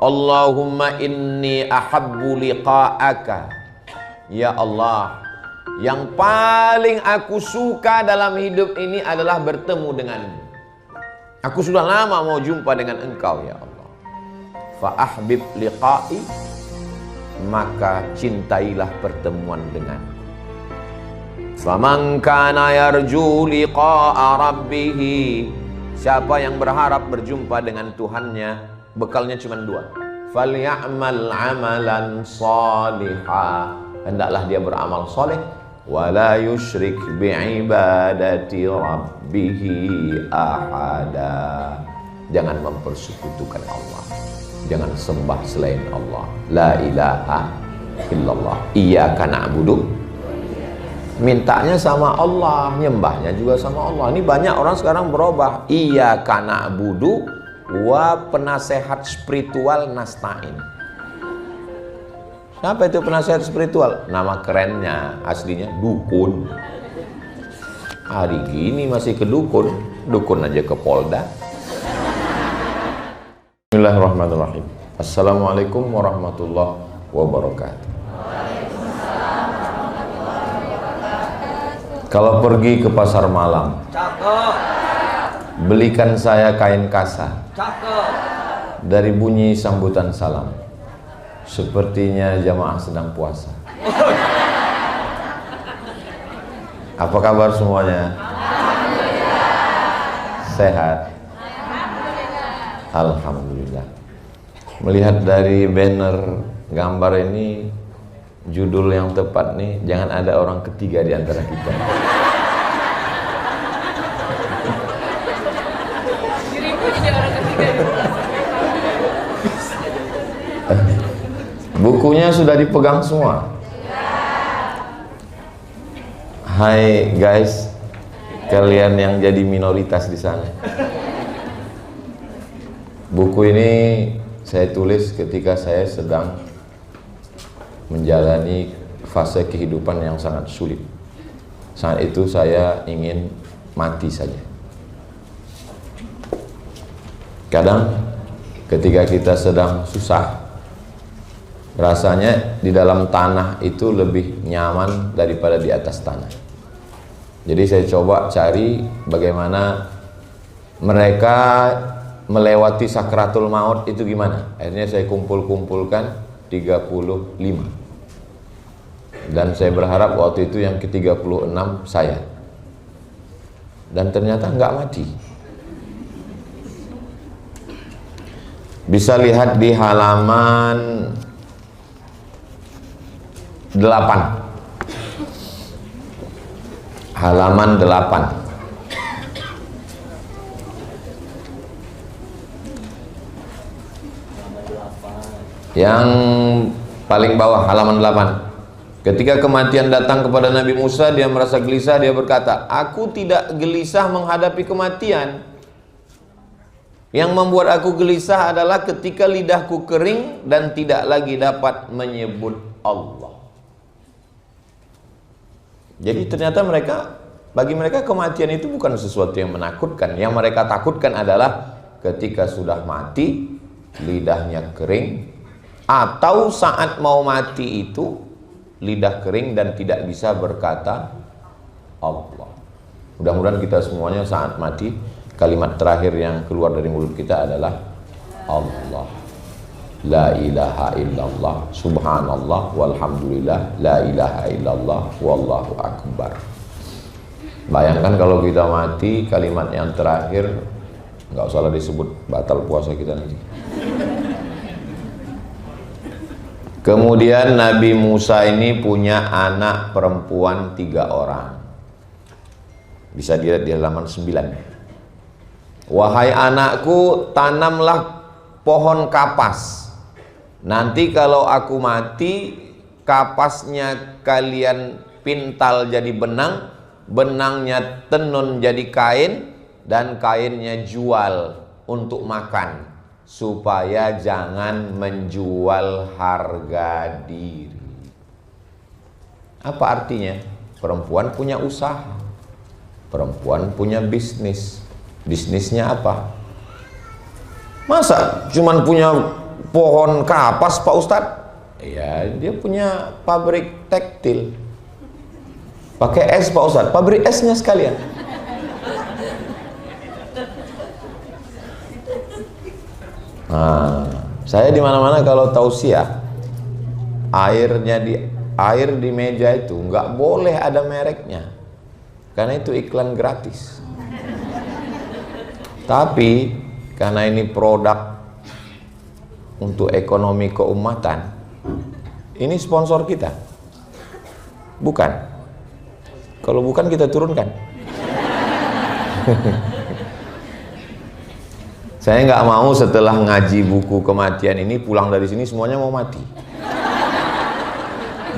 Allahumma inni ahabbu liqa'aka. Ya Allah, yang paling aku suka dalam hidup ini adalah bertemu denganmu. Aku sudah lama mau jumpa dengan engkau ya Allah. Fa ahbib liqa'i, maka cintailah pertemuan denganku. Faman kana yarju liqa'a rabbih, siapa yang berharap berjumpa dengan Tuhannya, bekalnya cuma dua. Falyamal amalan salihah, hendaklah dia beramal soleh. Wala yusyrik bi'ibadati rabbih ahada, jangan mempersekutukan Allah, jangan sembah selain Allah. La ilaha illallah. Iyyaka na'budu, mintanya sama Allah, nyembahnya juga sama Allah. Ini banyak orang sekarang berubah. Iyyaka na'budu wa penasehat spiritual nasta'in. Siapa itu penasehat spiritual? Nama kerennya, aslinya dukun. Hari gini masih ke dukun, dukun aja ke Polda. Bismillahirrahmanirrahim. Assalamualaikum warahmatullahi wabarakatuh. Kalau pergi ke pasar malam, cakep, belikan saya kain kasa. cakep. Dari bunyi sambutan salam, sepertinya jamaah sedang puasa. Apa kabar semuanya? Sehat? Alhamdulillah. Melihat dari banner gambar ini, judul yang tepat nih, jangan ada orang ketiga di antara kita. Bukunya sudah dipegang semua. Hai guys, kalian yang jadi minoritas di sana. Buku ini saya tulis ketika saya sedang menjalani fase kehidupan yang sangat sulit. Saat itu saya ingin mati saja. Kadang ketika kita sedang susah, rasanya di dalam tanah itu lebih nyaman daripada di atas tanah. Jadi saya coba cari bagaimana mereka melewati sakratul maut itu gimana. Akhirnya saya kumpulkan 35. Dan saya berharap waktu itu yang ke-36 saya. Dan ternyata nggak mati. Bisa lihat di halaman 8. Halaman 8. Yang paling bawah halaman 8. Ketika kematian datang kepada Nabi Musa, dia merasa gelisah, dia berkata, "Aku tidak gelisah menghadapi kematian. Yang membuat aku gelisah adalah ketika lidahku kering dan tidak lagi dapat menyebut Allah." Jadi ternyata bagi mereka kematian itu bukan sesuatu yang menakutkan. Yang mereka takutkan adalah ketika sudah mati, lidahnya kering, atau saat mau mati itu lidah kering dan tidak bisa berkata Allah. Mudah-mudahan kita semuanya saat mati, kalimat terakhir yang keluar dari mulut kita adalah Allah. La ilaha illallah, subhanallah, walhamdulillah, la ilaha illallah, wallahu akbar. Bayangkan kalau kita mati, kalimat yang terakhir nggak usah disebut, batal puasa kita nanti. Kemudian Nabi Musa ini punya anak perempuan 3 orang. Bisa dilihat di halaman 9. Wahai anakku, tanamlah pohon kapas. Nanti kalau aku mati, kapasnya kalian pintal jadi benang, benangnya tenun jadi kain, dan kainnya jual untuk makan, supaya jangan menjual harga diri. Apa artinya? Perempuan punya usaha, perempuan punya bisnis. Bisnisnya apa? Masa cuman punya pohon kapas Pak Ustadz? Ya, dia punya pabrik tekstil. Pakai es Pak Ustadz, pabrik esnya sekalian. Nah, saya di mana-mana kalau tausiah, air di meja itu nggak boleh ada mereknya, karena itu iklan gratis. Tapi karena ini produk untuk ekonomi keumatan, ini sponsor kita, bukan? Kalau bukan kita turunkan. Saya nggak mau setelah ngaji buku kematian ini pulang dari sini semuanya mau mati.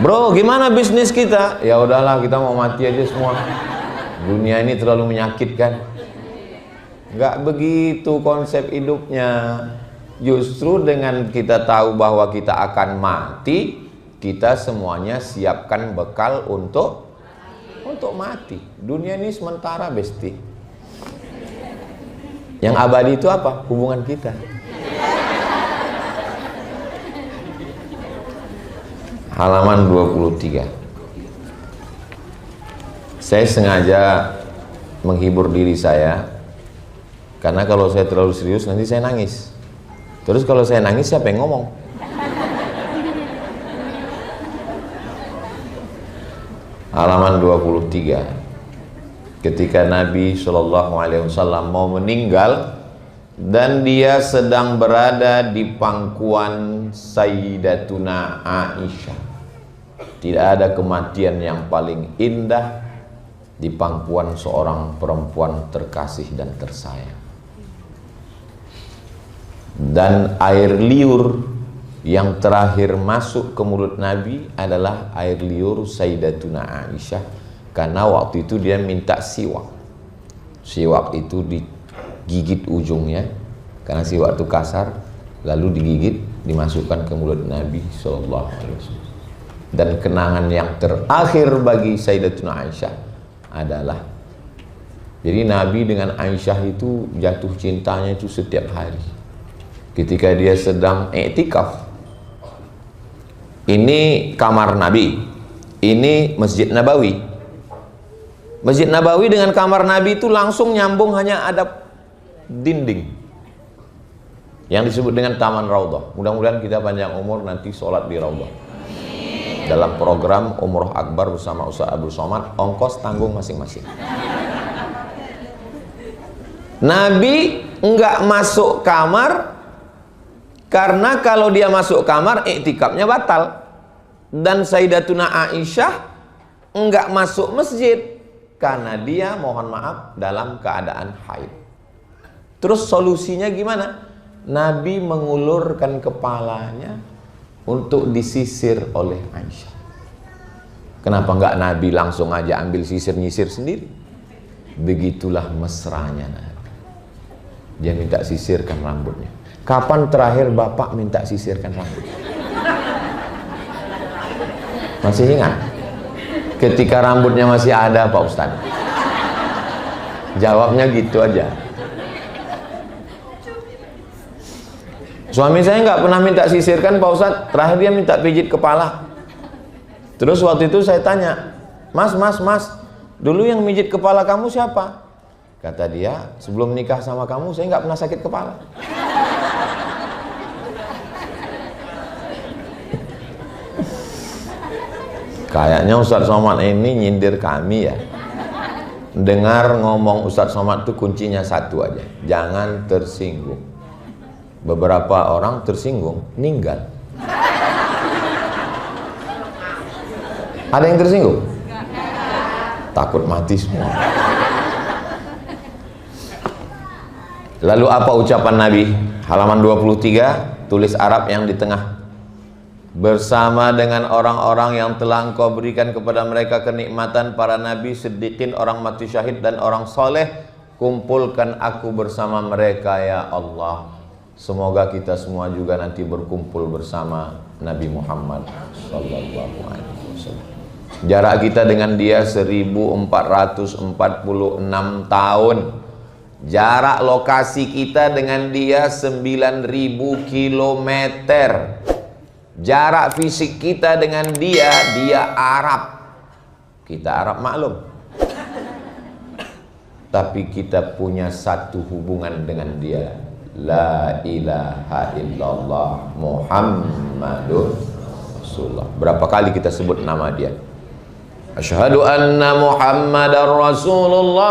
Bro, gimana bisnis kita? Ya udahlah, kita mau mati aja semua. Dunia ini terlalu menyakitkan. Nggak begitu konsep hidupnya. Justru dengan kita tahu bahwa kita akan mati, kita semuanya siapkan bekal untuk mati. Dunia ini sementara, besti. Yang abadi itu apa? Hubungan kita. Halaman 23. Saya sengaja menghibur diri saya, karena kalau saya terlalu serius nanti saya nangis. Terus kalau saya nangis siapa yang ngomong? Halaman 23. Ketika Nabi SAW mau meninggal dan dia sedang berada di pangkuan Sayyidatuna Aisyah. Tidak ada kematian yang paling indah di pangkuan seorang perempuan terkasih dan tersayang. Dan air liur yang terakhir masuk ke mulut Nabi adalah air liur Sayyidatuna Aisyah. Karena waktu itu dia minta siwak. Siwak itu digigit ujungnya, karena siwak itu kasar, lalu digigit, dimasukkan ke mulut Nabi SAW. Dan kenangan yang terakhir bagi Sayyidatuna Aisyah adalah, jadi Nabi dengan Aisyah itu jatuh cintanya itu setiap hari. Ketika dia sedang i'tikaf, ini kamar Nabi, ini Masjid Nabawi. Masjid Nabawi dengan kamar Nabi itu langsung nyambung, hanya ada dinding yang disebut dengan Taman Raudhah. Mudah-mudahan kita panjang umur nanti sholat di Raudhah. Dalam program Umroh Akbar bersama Ustaz Abdul Somad, ongkos tanggung masing-masing. Nabi enggak masuk kamar, karena kalau dia masuk kamar iktikafnya batal. Dan Sayyidatuna Aisyah enggak masuk masjid karena dia, mohon maaf, dalam keadaan haid. Terus solusinya gimana? Nabi mengulurkan kepalanya untuk disisir oleh Aisyah. Kenapa enggak Nabi langsung aja ambil sisir, nyisir sendiri? Begitulah mesranya Nabi. Dia minta sisirkan rambutnya. Kapan terakhir Bapak minta sisirkan rambut? Masih ingat? Ketika rambutnya masih ada Pak Ustadz. Jawabnya gitu aja. Suami saya nggak pernah minta sisirkan Pak Ustadz. Terakhir dia minta pijit kepala. Terus waktu itu saya tanya, Mas, dulu yang mijit kepala kamu siapa? Kata dia, sebelum nikah sama kamu saya nggak pernah sakit kepala. Kayaknya Ustadz Somad ini nyindir kami ya. Dengar ngomong Ustadz Somad itu kuncinya satu aja, jangan tersinggung. Beberapa orang tersinggung, ninggal. Ada yang tersinggung? Takut mati semua. Lalu apa ucapan Nabi? Halaman 23, tulis Arab yang di tengah. Bersama dengan orang-orang yang telah Engkau berikan kepada mereka kenikmatan, para nabi, siddiqin, orang mati syahid, dan orang soleh, kumpulkan aku bersama mereka ya Allah. Semoga kita semua juga nanti berkumpul bersama Nabi Muhammad sallallahu alaihi wasallam. Jarak kita dengan dia 1446 tahun. Jarak lokasi kita dengan dia 9.000 kilometer. Jarak fisik kita dengan dia Arab. Kita Arab maklum. Tapi kita punya satu hubungan dengan dia. La ilaha illallah Muhammadur Rasulullah. Berapa kali kita sebut nama dia? Asyhadu anna Muhammadar Rasulullah.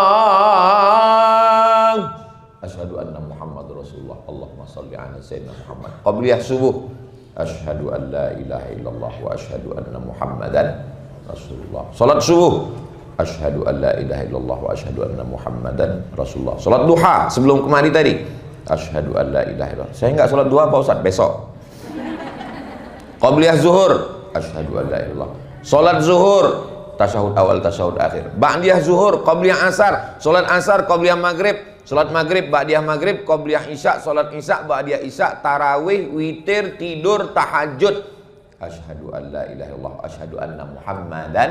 Asyhadu anna Muhammadar Rasulullah. Allahumma salli ala sayyidina Muhammad. Qabliyah subuh. Asyhadu an la ilaha illallah wa asyhadu anna Muhammadan Rasulullah. Salat subuh. Asyhadu an la ilaha illallah wa asyhadu anna Muhammadan Rasulullah. Salat duha sebelum kemari tadi. Asyhadu an la ilaha illallah. Saya enggak salat duha Pak Ustaz, besok. Qabliyah zuhur. Asyhadu an la ilaha illallah. Salat zuhur, tasyahud awal, tasyahud akhir. Ba'diyah zuhur, qabliyah asar. Salat asar, qabliyah maghrib. Salat maghrib, ba'diyah maghrib, qabliyah isya. Salat isya, ba'diyah isya. Tarawih, witir, tidur, tahajud. Asyhadu an la ilaha illallah, asyhadu anna Muhammadan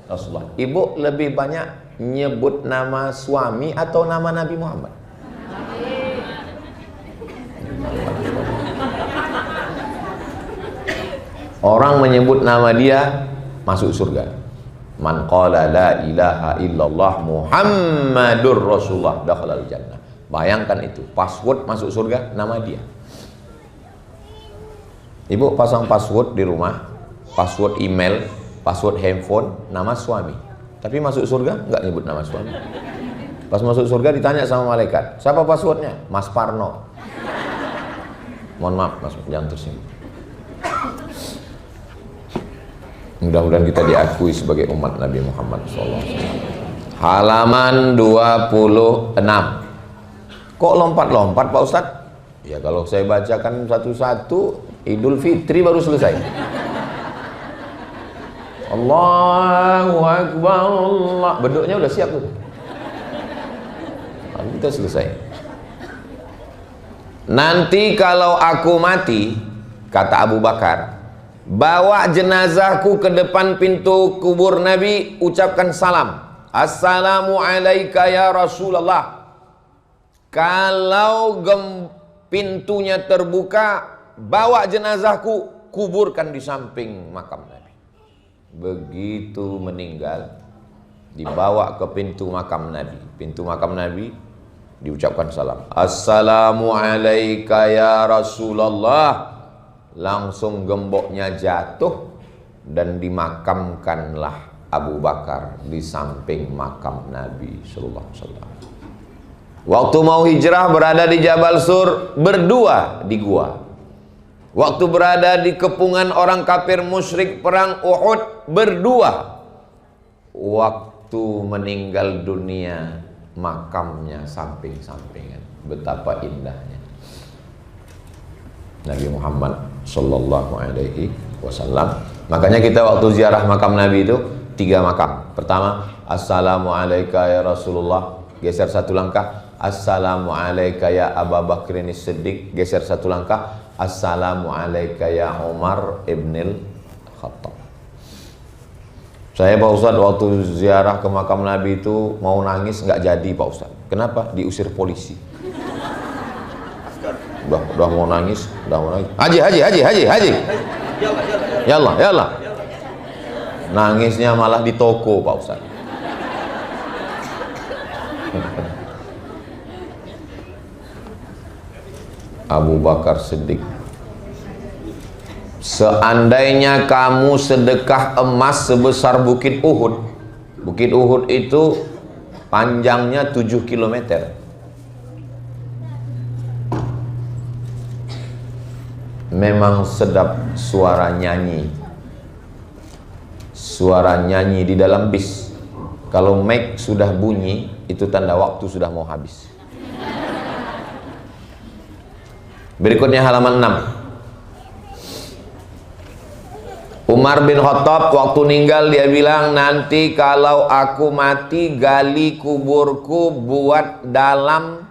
Rasulullah. Ibu lebih banyak nyebut nama suami atau nama Nabi Muhammad? Orang menyebut nama dia masuk surga. Man qala la ilaha illallah Muhammadur Rasulullah dakhalal jannah. Bayangkan itu, password masuk surga nama dia. Ibu pasang password di rumah, password email, password handphone, nama suami. Tapi masuk surga enggak nyebut nama suami. Pas masuk surga ditanya sama malaikat, siapa passwordnya? Mas Parno. Mohon maaf Mas, jangan tersinggung. Mudah-mudahan kita diakui sebagai umat Nabi Muhammad SAW. Halaman 26. Kok lompat-lompat Pak Ustadz? Ya kalau saya bacakan satu-satu, Idul Fitri baru selesai. Allahu Akbar Allah. Beduknya udah siap tuh. Lalu kita selesai. Nanti kalau aku mati, kata Abu Bakar, bawa jenazahku ke depan pintu kubur Nabi, ucapkan salam. Assalamu alayka ya Rasulullah. Kalau pintunya terbuka, bawa jenazahku, kuburkan di samping makam Nabi. Begitu meninggal, dibawa ke pintu makam Nabi. Pintu makam Nabi, diucapkan salam. Assalamu alayka ya Rasulullah. Langsung gemboknya jatuh dan dimakamkanlah Abu Bakar di samping makam Nabi sallallahu alaihi wasallam. Waktu mau hijrah berada di Jabal Sur, berdua di gua. Waktu berada di kepungan orang kafir musyrik perang Uhud, berdua. Waktu meninggal dunia, makamnya samping-sampingan. Betapa indahnya Nabi Muhammad sallallahu alaihi wasallam. Makanya kita waktu ziarah makam Nabi itu 3 makam. Pertama, assalamu alayka ya Rasulullah, geser 1 langkah. Assalamu alayka ya Abu Bakrin Siddiq, geser 1 langkah. Assalamu alayka ya Umar ibnil Khattab. Saya Pak Ustadz waktu ziarah ke makam Nabi itu mau nangis nggak jadi Pak Ustadz. Kenapa? Diusir polisi. Udah mau nangis, Haji. Yalah. Nangisnya malah di toko Pak Ustadz. Abu Bakar Siddiq. Seandainya kamu sedekah emas sebesar Bukit Uhud. Bukit Uhud itu panjangnya 7 kilometer. Memang sedap suara nyanyi. Suara nyanyi di dalam bis. Kalau mic sudah bunyi, itu tanda waktu sudah mau habis. Berikutnya halaman 6. Umar bin Khattab waktu meninggal dia bilang, nanti kalau aku mati gali kuburku buat dalam.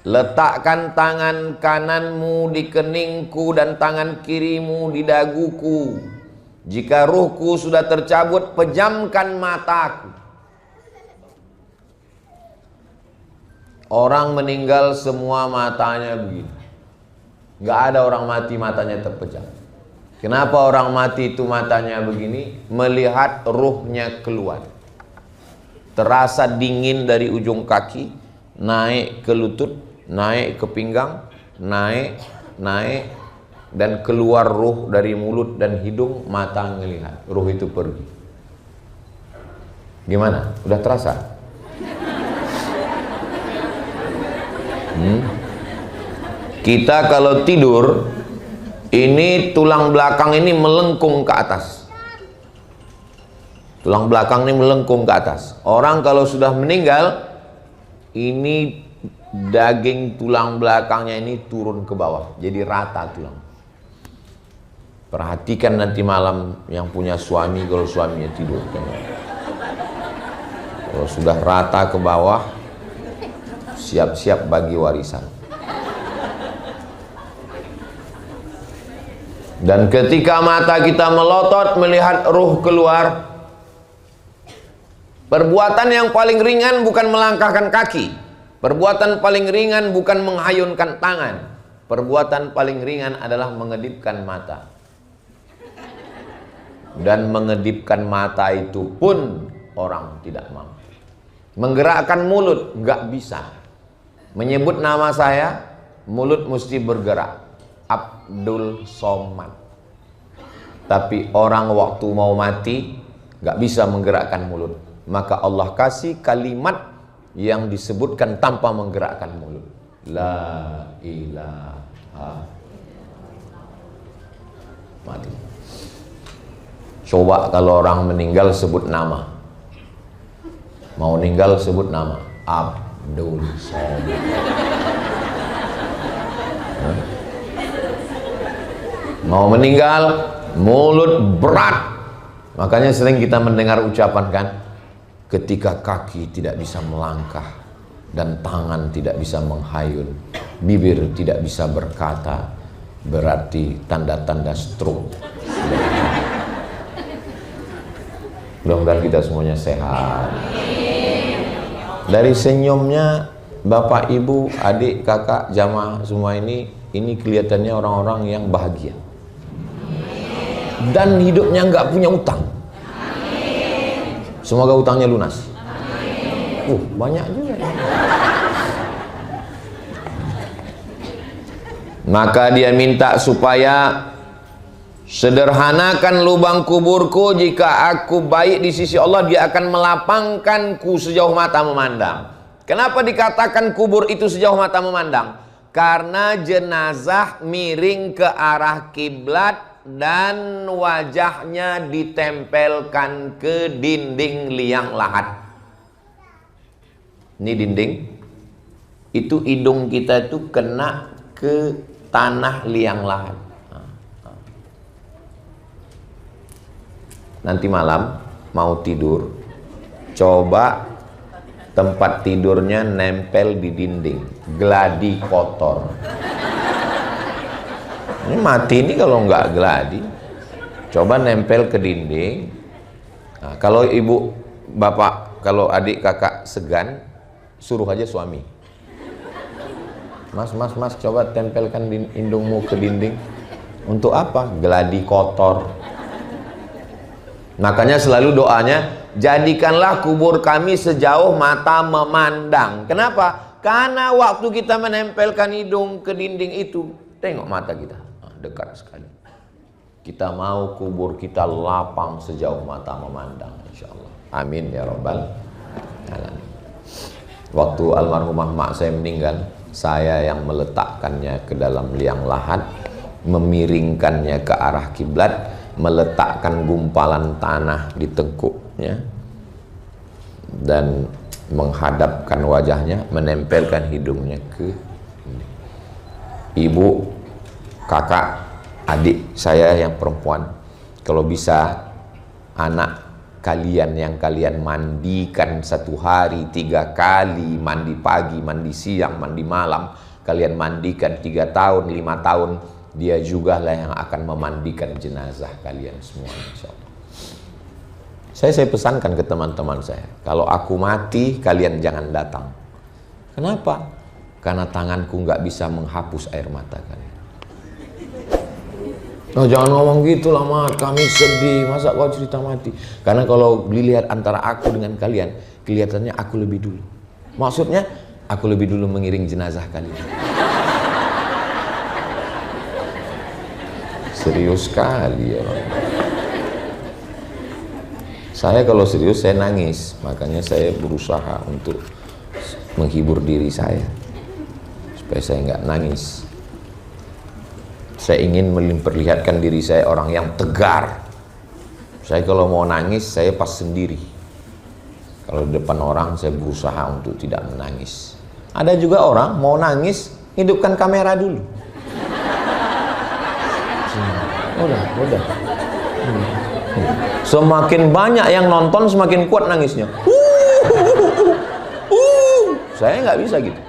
Letakkan tangan kananmu di keningku dan tangan kirimu di daguku. Jika ruhku sudah tercabut, pejamkan mataku. Orang meninggal semua matanya begini. Nggak ada orang mati matanya terpejam. Kenapa orang mati itu matanya begini? Melihat ruhnya keluar. Terasa dingin dari ujung kaki, naik ke lutut, naik ke pinggang, naik, dan keluar ruh dari mulut dan hidung, mata ngelihat. Ruh itu pergi. Gimana? Udah terasa? Kita kalau tidur, ini tulang belakang ini melengkung ke atas. Tulang belakang ini melengkung ke atas. Orang kalau sudah meninggal, ini daging tulang belakangnya ini turun ke bawah, jadi rata tulang. Perhatikan nanti malam yang punya suami, kalau suaminya tidur. Kalau sudah rata ke bawah, siap-siap bagi warisan. Dan ketika mata kita melotot melihat ruh keluar, perbuatan yang paling ringan bukan melangkahkan kaki. Perbuatan paling ringan bukan menghayunkan tangan. Perbuatan paling ringan adalah mengedipkan mata. Dan mengedipkan mata itu pun orang tidak mampu. Menggerakkan mulut nggak bisa. Menyebut nama saya, mulut mesti bergerak. Abdul Somad. Tapi orang waktu mau mati nggak bisa menggerakkan mulut. Maka Allah kasih kalimat yang disebutkan tanpa menggerakkan mulut. La ilaha. Mati. Coba kalau orang meninggal sebut nama. Mau meninggal sebut nama. Abdul Somad. Mau meninggal, mulut berat. Makanya sering kita mendengar ucapan kan, ketika kaki tidak bisa melangkah dan tangan tidak bisa menghayun, bibir tidak bisa berkata, berarti tanda-tanda stroke. Mudah-mudahan kita semuanya sehat. Dari senyumnya Bapak, Ibu, adik, kakak, jamaah semua ini kelihatannya orang-orang yang bahagia. Dan hidupnya nggak punya utang. Semoga utangnya lunas. Banyak juga. Maka dia minta supaya sederhanakan lubang kuburku, jika aku baik di sisi Allah, dia akan melapangkanku sejauh mata memandang. Kenapa dikatakan kubur itu sejauh mata memandang? Karena jenazah miring ke arah kiblat dan wajahnya ditempelkan ke dinding liang lahat. Ini dinding, itu hidung kita itu kena ke tanah liang lahat. Nanti malam mau tidur, coba tempat tidurnya nempel di dinding, gladi kotor. Ini mati ini kalau nggak gladi, coba nempel ke dinding. Nah, kalau ibu, bapak, kalau adik, kakak segan, suruh aja suami. Mas, coba tempelkan hidungmu ke dinding. Untuk apa? Gladi kotor. Makanya selalu doanya, jadikanlah kubur kami sejauh mata memandang. Kenapa? Karena waktu kita menempelkan hidung ke dinding itu, tengok mata kita. Dekat sekali. Kita mau kubur kita lapang sejauh mata memandang, insyaallah. Amin ya rabbal alamin. Waktu almarhumah mak saya meninggal, saya yang meletakkannya ke dalam liang lahat, memiringkannya ke arah kiblat, meletakkan gumpalan tanah di tengkuknya dan menghadapkan wajahnya, menempelkan hidungnya ke ibu, kakak, adik saya yang perempuan. Kalau bisa anak kalian yang kalian mandikan satu hari 3 kali, mandi pagi, mandi siang, mandi malam, kalian mandikan 3 tahun, 5 tahun, dia juga lah yang akan memandikan jenazah kalian semua, insyaallah. Saya pesankan ke teman-teman saya, kalau aku mati kalian jangan datang. Kenapa? Karena tanganku nggak bisa menghapus air mata kalian. Oh, jangan ngomong gitu lah, Mat. Kami sedih. Masa kau cerita mati? Karena kalau dilihat antara aku dengan kalian, kelihatannya aku lebih dulu. Maksudnya, aku lebih dulu mengiring jenazah kalian. Serius sekali ya. Saya kalau serius saya nangis. Makanya saya berusaha untuk menghibur diri saya supaya saya nggak nangis. Saya ingin memperlihatkan diri saya orang yang tegar. Saya kalau mau nangis saya pas sendiri. Kalau di depan orang saya berusaha untuk tidak menangis. Ada juga orang mau nangis hidupkan kamera dulu. Udah. Semakin banyak yang nonton semakin kuat nangisnya. Saya nggak bisa gitu.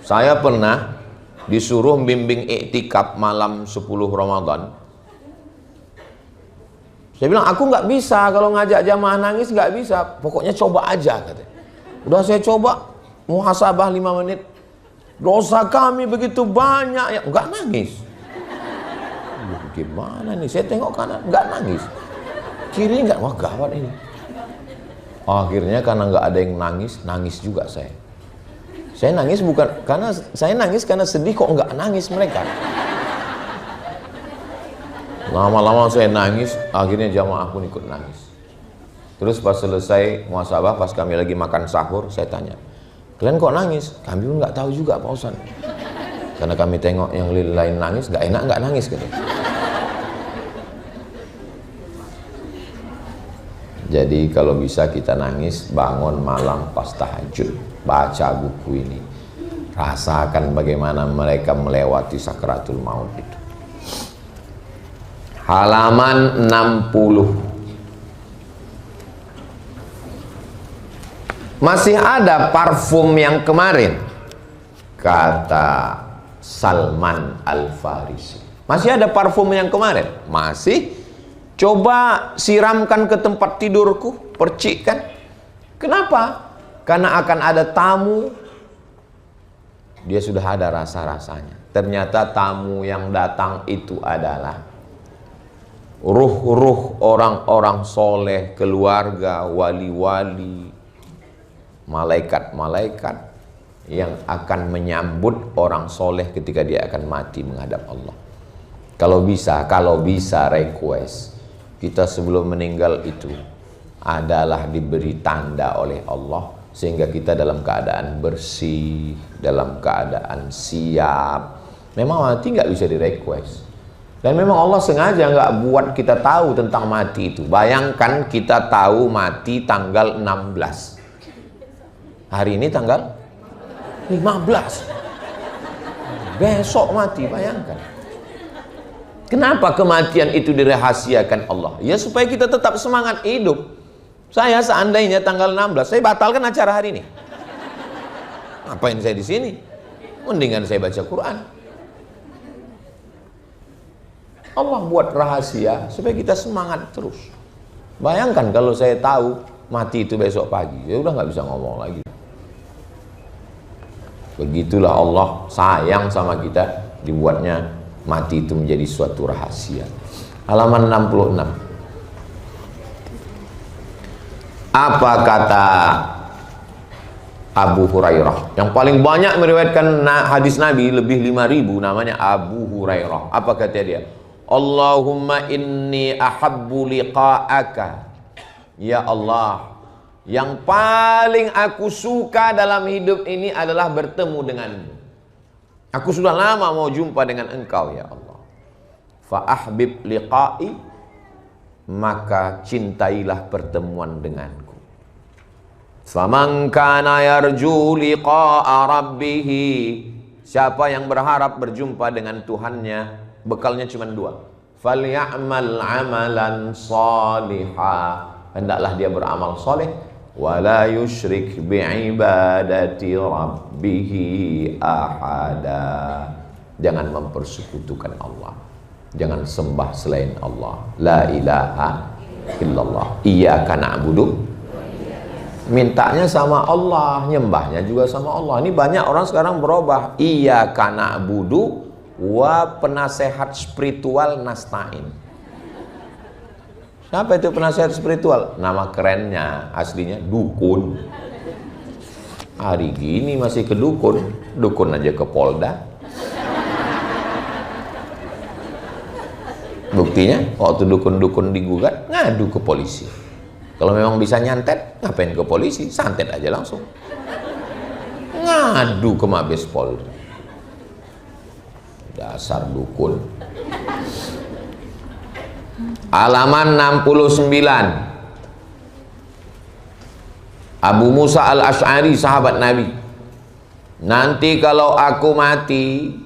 Saya pernah disuruh bimbing iktikaf malam 10 Ramadan. Saya bilang aku nggak bisa kalau ngajak jamaah nangis, nggak bisa. Pokoknya coba aja katanya. Udah saya coba muhasabah 5 menit. Dosa kami begitu banyak ya, nggak nangis. Gimana nih? Saya tengok kanan nggak nangis, kiri nggak, wah gawat ini. Akhirnya karena nggak ada yang nangis, nangis juga saya. Saya nangis bukan karena saya nangis karena sedih, kok nggak nangis mereka. Lama-lama saya nangis, akhirnya jamaah pun ikut nangis. Terus pas selesai muhasabah, pas kami lagi makan sahur, saya tanya, kalian kok nangis? Kami pun nggak tahu juga Pak Ustaz. Karena kami tengok yang lain nangis, nggak enak nggak nangis gitu. Jadi kalau bisa kita nangis, bangun malam pas tahajud, baca buku ini, rasakan bagaimana mereka melewati sakaratul maut itu. Halaman 60. Masih ada parfum yang kemarin, kata Salman Al-Farisi. Masih ada parfum yang kemarin? Masih. Coba siramkan ke tempat tidurku, percikkan. Kenapa? Karena akan ada tamu. Dia sudah ada rasa-rasanya. Ternyata tamu yang datang itu adalah ruh-ruh orang-orang soleh, keluarga, wali-wali, malaikat-malaikat yang akan menyambut orang soleh ketika dia akan mati menghadap Allah. Kalau bisa request kita sebelum meninggal itu adalah diberi tanda oleh Allah sehingga kita dalam keadaan bersih, dalam keadaan siap. Memang mati nggak bisa direquest, dan memang Allah sengaja nggak buat kita tahu tentang mati itu. Bayangkan kita tahu mati tanggal 16, hari ini tanggal 15, besok mati. Bayangkan. Kenapa kematian itu dirahasiakan Allah? Ya supaya kita tetap semangat hidup. Saya seandainya tanggal 16, saya batalkan acara hari ini. Ngapain saya di sini? Mendingan saya baca Quran. Allah buat rahasia supaya kita semangat terus. Bayangkan kalau saya tahu mati itu besok pagi, ya udah nggak bisa ngomong lagi. Begitulah Allah sayang sama kita, dibuatnya mati itu menjadi suatu rahasia. Halaman 66. Apa kata Abu Hurairah? Yang paling banyak meriwayatkan hadis Nabi, lebih 5.000, namanya Abu Hurairah. Apa kata dia? Allahumma inni ahabbu liqa'aka. Ya Allah, yang paling aku suka dalam hidup ini adalah bertemu denganmu. Aku sudah lama mau jumpa dengan engkau ya Allah. Fa ahbib liqa'i, maka cintailah pertemuan denganku. Faman kana yarju liqa'a rabbih, siapa yang berharap berjumpa dengan Tuhannya, bekalnya cuma 2. Falyamal amalan salihah, hendaklah dia beramal soleh. Wala yusyrik bi'ibadati rabbih ahada, jangan mempersekutukan Allah, jangan sembah selain Allah. La ilaha illallah, iyyaka na'budu Mintanya sama Allah, nyembahnya juga sama Allah. Ini banyak orang sekarang berubah. Iyyaka na'budu wa penasehat spiritual nasta'in. Siapa itu penasehat spiritual? Nama kerennya, aslinya dukun. Hari gini masih ke dukun. Dukun aja ke Polda. Buktinya waktu dukun-dukun digugat, ngadu ke polisi. Kalau memang bisa nyantet, ngapain ke polisi? Santet aja langsung. Ngadu ke Mabes Polri. Dasar dukun. Halaman 69. Abu Musa al-Ash'ari, sahabat Nabi. Nanti kalau aku mati,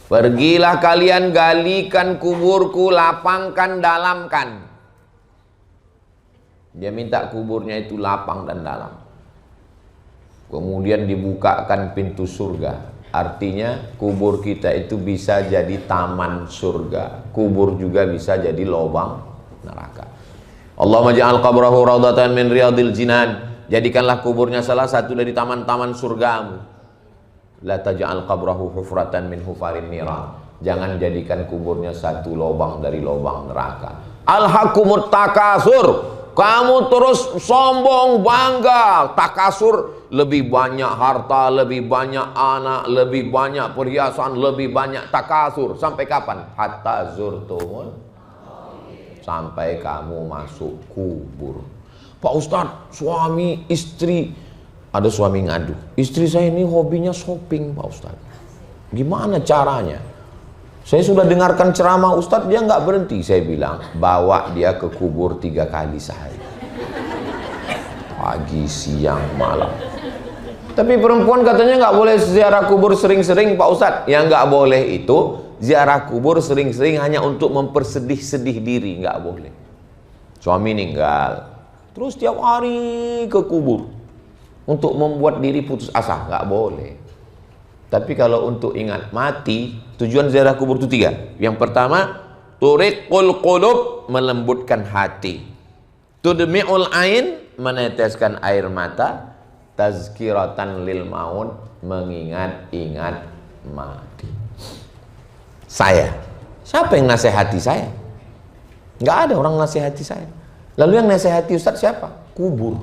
pergilah kalian galikan kuburku, lapangkan, dalamkan. Dia minta kuburnya itu lapang dan dalam. Kemudian dibukakan pintu surga. Artinya kubur kita itu bisa jadi taman surga. Kubur juga bisa jadi lubang neraka. Allahumma ja'al qabrahu raudhatan min riyadil jinan. Jadikanlah kuburnya salah satu dari taman-taman surgamu. La taj'al qabrahu hufratan min hufarin niran. Jangan jadikan kuburnya satu lubang dari lubang neraka. Alhaqumut takasur. Kamu terus sombong, bangga, takasur, lebih banyak harta, lebih banyak anak, lebih banyak perhiasan, lebih banyak takasur. Sampai kapan? Hatta zurtumul, sampai kamu masuk kubur. Pak Ustadz, suami istri, ada suami ngadu, istri saya ini hobinya shopping Pak Ustadz. Gimana caranya? Saya sudah dengarkan ceramah Ustadz, dia nggak berhenti. Saya bilang, bawa dia ke kubur 3 kali sehari. Pagi, siang, malam. Tapi perempuan katanya nggak boleh ziarah kubur sering-sering Pak Ustadz. Yang nggak boleh itu, ziarah kubur sering-sering hanya untuk mempersedih-sedih diri. Nggak boleh. Suami meninggal, terus tiap hari ke kubur. Untuk membuat diri putus asa, nggak boleh. Tapi kalau untuk ingat mati, tujuan ziarah kubur itu 3. Yang pertama, turiqul qulub, melembutkan hati. Tudmi'ul ain, meneteskan air mata. Tazkiratan lil maut, mengingat-ingat mati. Saya, siapa yang nasihati saya? Nggak ada orang nasihati saya. Lalu yang nasihati Ustadz siapa? Kubur.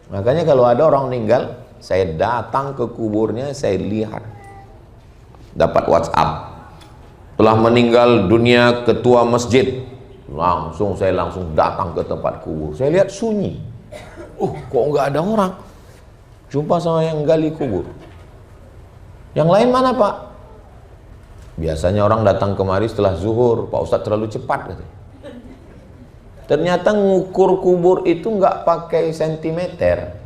Makanya kalau ada orang meninggal, saya datang ke kuburnya, saya lihat. Dapat WhatsApp. Telah meninggal dunia ketua masjid. Saya langsung datang ke tempat kubur. Saya lihat sunyi. Kok nggak ada orang? Jumpa sama yang gali kubur. Yang lain mana Pak? Biasanya orang datang kemari setelah zuhur. Pak Ustadz terlalu cepat katanya. Ternyata ngukur kubur itu nggak pakai sentimeter.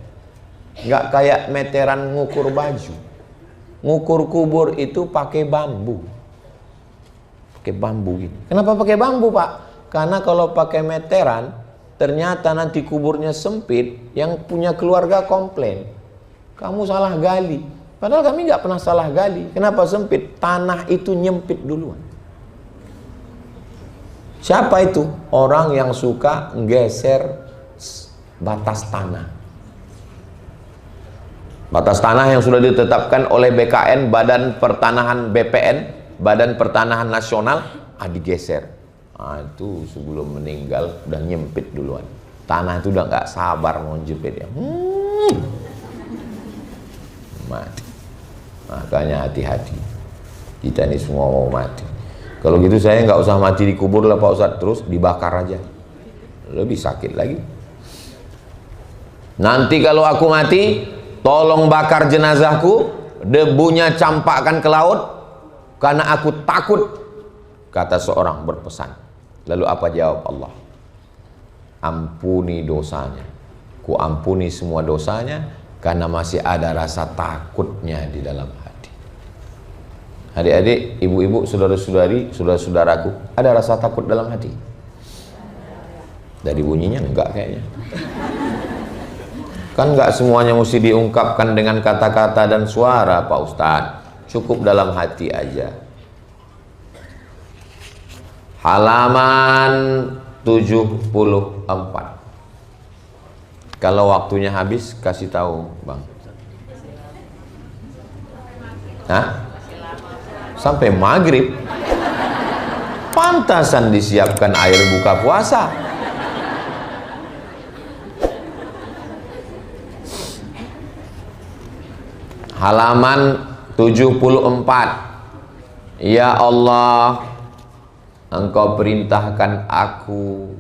Nggak kayak meteran ngukur baju. Ngukur kubur itu pakai bambu. Pakai bambu gini. Kenapa pakai bambu Pak? Karena kalau pakai meteran, ternyata nanti kuburnya sempit, yang punya keluarga komplain. Kamu salah gali. Padahal kami nggak pernah salah gali. Kenapa sempit? Tanah itu nyempit duluan. Siapa itu? Orang yang suka nggeser batas tanah. Batas tanah yang sudah ditetapkan oleh BKN, Badan Pertanahan BPN, Badan Pertanahan Nasional, digeser. Itu sebelum meninggal udah nyempit duluan. Tanah itu udah nggak sabar mau jepit ya. Mati. Makanya hati-hati. Kita ini semua mau mati. Kalau gitu saya nggak usah mati di kubur lah Pak Ustadz, terus dibakar aja. Lebih sakit lagi. Nanti kalau aku mati, tolong bakar jenazahku, debunya campakkan ke laut, karena aku takut, kata seorang berpesan. Lalu apa jawab Allah? Ampuni dosanya. Ku ampuni semua dosanya, karena masih ada rasa takutnya di dalam hati. Adik-adik, ibu-ibu, saudara-saudari, saudara-saudaraku, ada rasa takut dalam hati? Dari bunyinya enggak kayaknya. Kan enggak semuanya mesti diungkapkan dengan kata-kata dan suara Pak Ustadz. Cukup dalam hati aja. Halaman 74. Kalau waktunya habis, kasih tahu, Bang. Hah? Sampai maghrib. Pantasan disiapkan air buka puasa. Halaman 74. Ya Allah, Engkau perintahkan aku,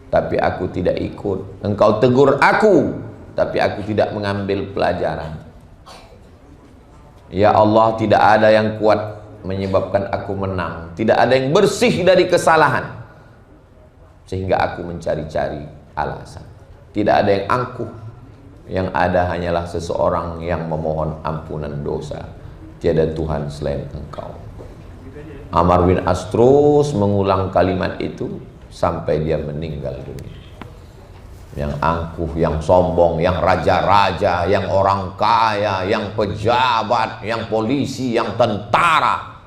tapi aku tidak ikut. Engkau tegur aku, tapi aku tidak mengambil pelajaran. Ya Allah, tidak ada yang kuat menyebabkan aku menang. Tidak ada yang bersih dari kesalahan, sehingga aku mencari-cari alasan. Tidak ada yang angkuh. Yang ada hanyalah seseorang yang memohon ampunan dosa. Tiada Tuhan selain Engkau. Amr bin As terus mengulang kalimat itu sampai dia meninggal dunia. Yang angkuh, yang sombong, yang raja-raja, yang orang kaya, yang pejabat, yang polisi, yang tentara,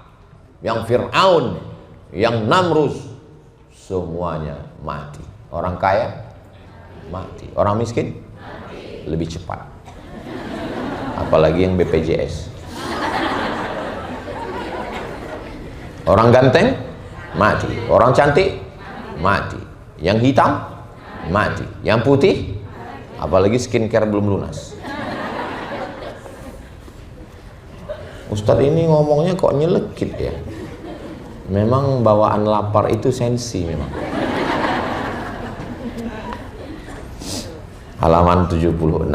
yang Fir'aun, yang Namrus, semuanya mati. Orang kaya mati, orang miskin mati. Lebih cepat. Apalagi yang BPJS. Orang ganteng mati, orang cantik mati, yang hitam mati, yang putih, apalagi skincare belum lunas. Ustadz ini ngomongnya kok nyelekit ya. Memang bawaan lapar itu sensi memang. Halaman 76.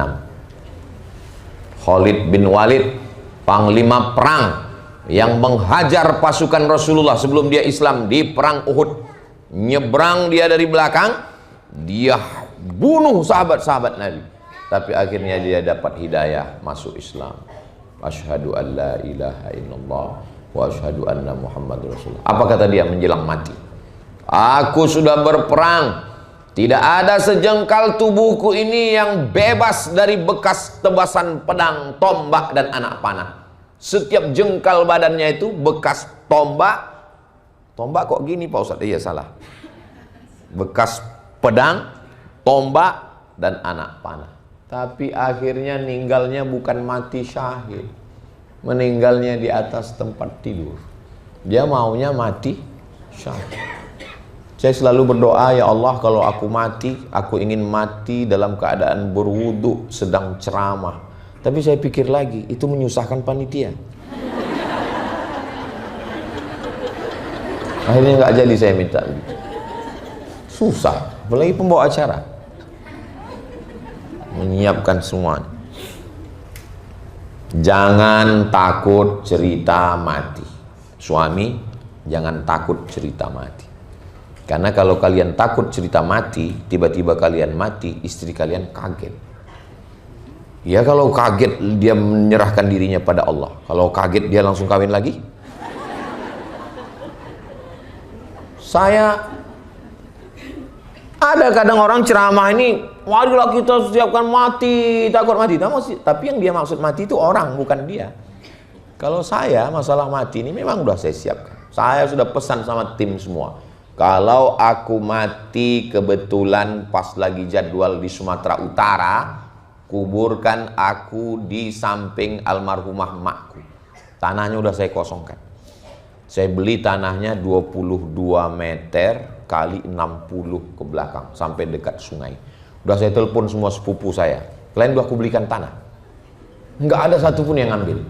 Khalid bin Walid, panglima perang yang menghajar pasukan Rasulullah sebelum dia Islam di perang Uhud. Nyebrang dia dari belakang, dia bunuh sahabat-sahabat Nabi. Tapi akhirnya dia dapat hidayah, masuk Islam. Asyhadu an la ilaha illallah wa asyhadu anna Muhammadur Rasulullah. Apa kata dia menjelang mati? Aku sudah berperang, tidak ada sejengkal tubuhku ini yang bebas dari bekas tebasan pedang, tombak, dan anak panah. Setiap jengkal badannya itu bekas tombak. Tombak kok gini Pak Ustadz? Iya salah. Bekas pedang, tombak, dan anak panah. Tapi akhirnya meninggalnya bukan mati syahid. Meninggalnya di atas tempat tidur. Dia maunya mati syahid. Saya selalu berdoa, ya Allah, kalau aku mati, aku ingin mati dalam keadaan berwudu sedang ceramah. Tapi saya pikir lagi, itu menyusahkan panitia. Akhirnya nggak jadi saya minta. Susah, apalagi pembawa acara. Menyiapkan semuanya. Jangan takut cerita mati. Suami, jangan takut cerita mati. Karena kalau kalian takut cerita mati, tiba-tiba kalian mati, istri kalian kaget. Ya kalau kaget dia menyerahkan dirinya pada Allah. Kalau kaget dia langsung kawin lagi. Saya ada kadang orang ceramah ini, marilah kita siapkan mati, takut mati. Tapi yang dia maksud mati itu orang, bukan dia. Kalau saya masalah mati ini memang udah saya siapkan. Saya sudah pesan sama tim semua. Kalau aku mati kebetulan pas lagi jadwal di Sumatera Utara, kuburkan aku di samping almarhumah makku. Tanahnya udah saya kosongkan. Saya beli tanahnya 22 meter kali 60 ke belakang sampai dekat sungai. Udah saya telepon semua sepupu saya. Kalian udah aku belikan tanah. Nggak ada satupun yang ngambil.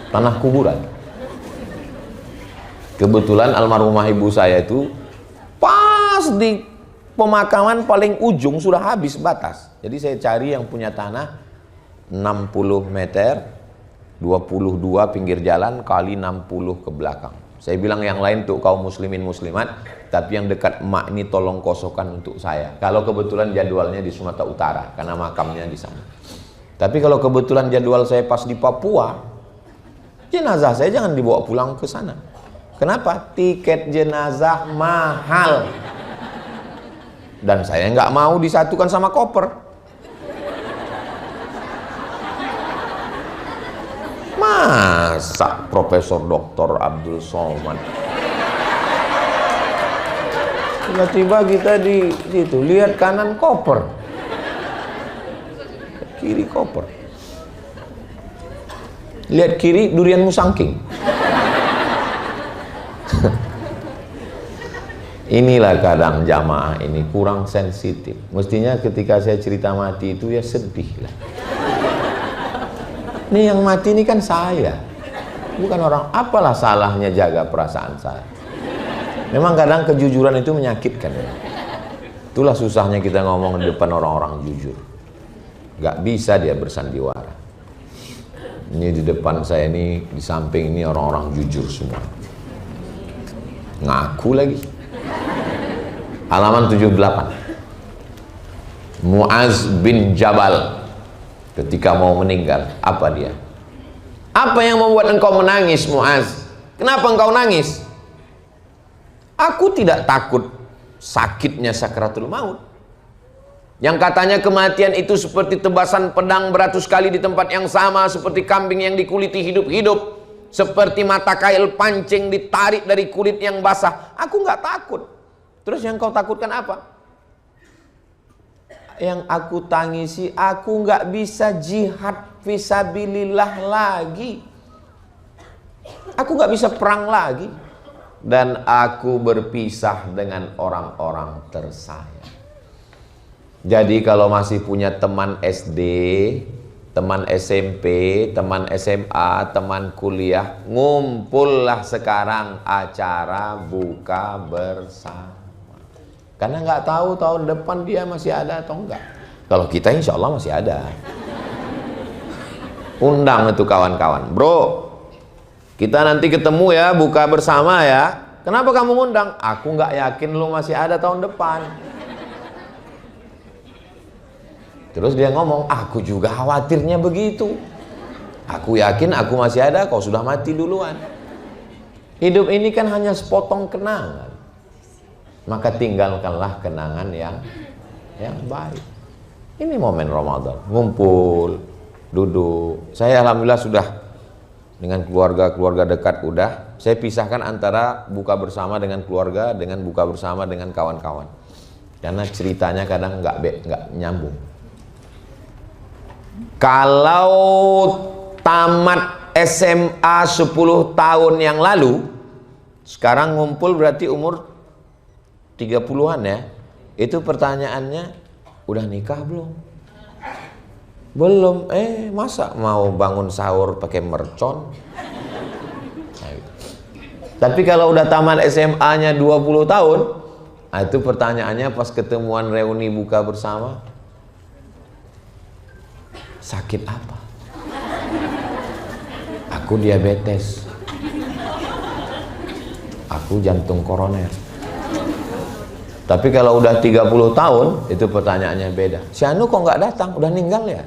Tanah kuburan. Kebetulan almarhumah ibu saya itu pas di pemakaman paling ujung sudah habis batas. Jadi saya cari yang punya tanah 60 meter 22 pinggir jalan kali 60 ke belakang. Saya bilang yang lain untuk kaum muslimin muslimat, tapi yang dekat emak ini tolong kosongkan untuk saya. Kalau kebetulan jadwalnya di Sumatera Utara karena makamnya di sana. Tapi kalau kebetulan jadwal saya pas di Papua, jenazah saya jangan dibawa pulang ke sana. Kenapa? Tiket jenazah mahal. Dan saya nggak mau disatukan sama koper. Masa Profesor Dr. Abdul Somad Tiba-tiba kita di situ lihat kanan koper, kiri koper, lihat kiri durian musangking. Inilah kadang jamaah ini kurang sensitif. Mestinya ketika saya cerita mati itu ya sedih lah. Ini yang mati ini kan saya, bukan orang. Apalah salahnya jaga perasaan saya. Memang kadang kejujuran itu menyakitkan. Itulah susahnya kita ngomong di depan orang-orang jujur. Gak bisa dia bersandiwara. Ini di depan saya ini, di samping ini orang-orang jujur semua. Ngaku lagi. Halaman 78. Muaz bin Jabal ketika mau meninggal, apa dia? Apa yang membuat engkau menangis, Muaz? Kenapa engkau nangis? Aku tidak takut sakitnya sakaratul maut. Yang katanya kematian itu seperti tebasan pedang beratus kali di tempat yang sama, seperti kambing yang dikuliti hidup-hidup, seperti mata kail pancing ditarik dari kulit yang basah. Aku nggak takut. Terus yang kau takutkan apa? Yang aku tangisi, aku nggak bisa jihad fisabilillah lagi. Aku nggak bisa perang lagi. Dan aku berpisah dengan orang-orang tersayang. Jadi kalau masih punya teman SD, teman SMP, teman SMA, teman kuliah, ngumpullah sekarang acara buka bersama. Karena nggak tahu tahun depan dia masih ada atau enggak. Kalau kita insya Allah masih ada. Undang itu kawan-kawan. Bro, kita nanti ketemu ya, buka bersama ya. Kenapa kamu ngundang? Aku nggak yakin lu masih ada tahun depan. Terus dia ngomong, aku juga khawatirnya begitu. Aku yakin aku masih ada, kau sudah mati duluan. Hidup ini kan hanya sepotong kenangan. Maka tinggalkanlah kenangan yang baik. Ini momen Ramadan, ngumpul, duduk. Saya alhamdulillah sudah dengan keluarga dekat udah. Saya pisahkan antara buka bersama dengan keluarga dengan buka bersama dengan kawan-kawan. Karena ceritanya kadang nggak nyambung. Kalau tamat SMA 10 tahun yang lalu, sekarang ngumpul berarti umur 30-an ya. Itu pertanyaannya, udah nikah belum? Belum. Masa mau bangun sahur pakai mercon? Nah, gitu. Tapi kalau udah tamat SMA-nya 20 tahun, nah itu pertanyaannya pas ketemuan reuni buka bersama, sakit apa? Aku diabetes. Aku jantung koroner. Tapi kalau udah 30 tahun, itu pertanyaannya beda. Si Anu kok nggak datang? Udah meninggal ya?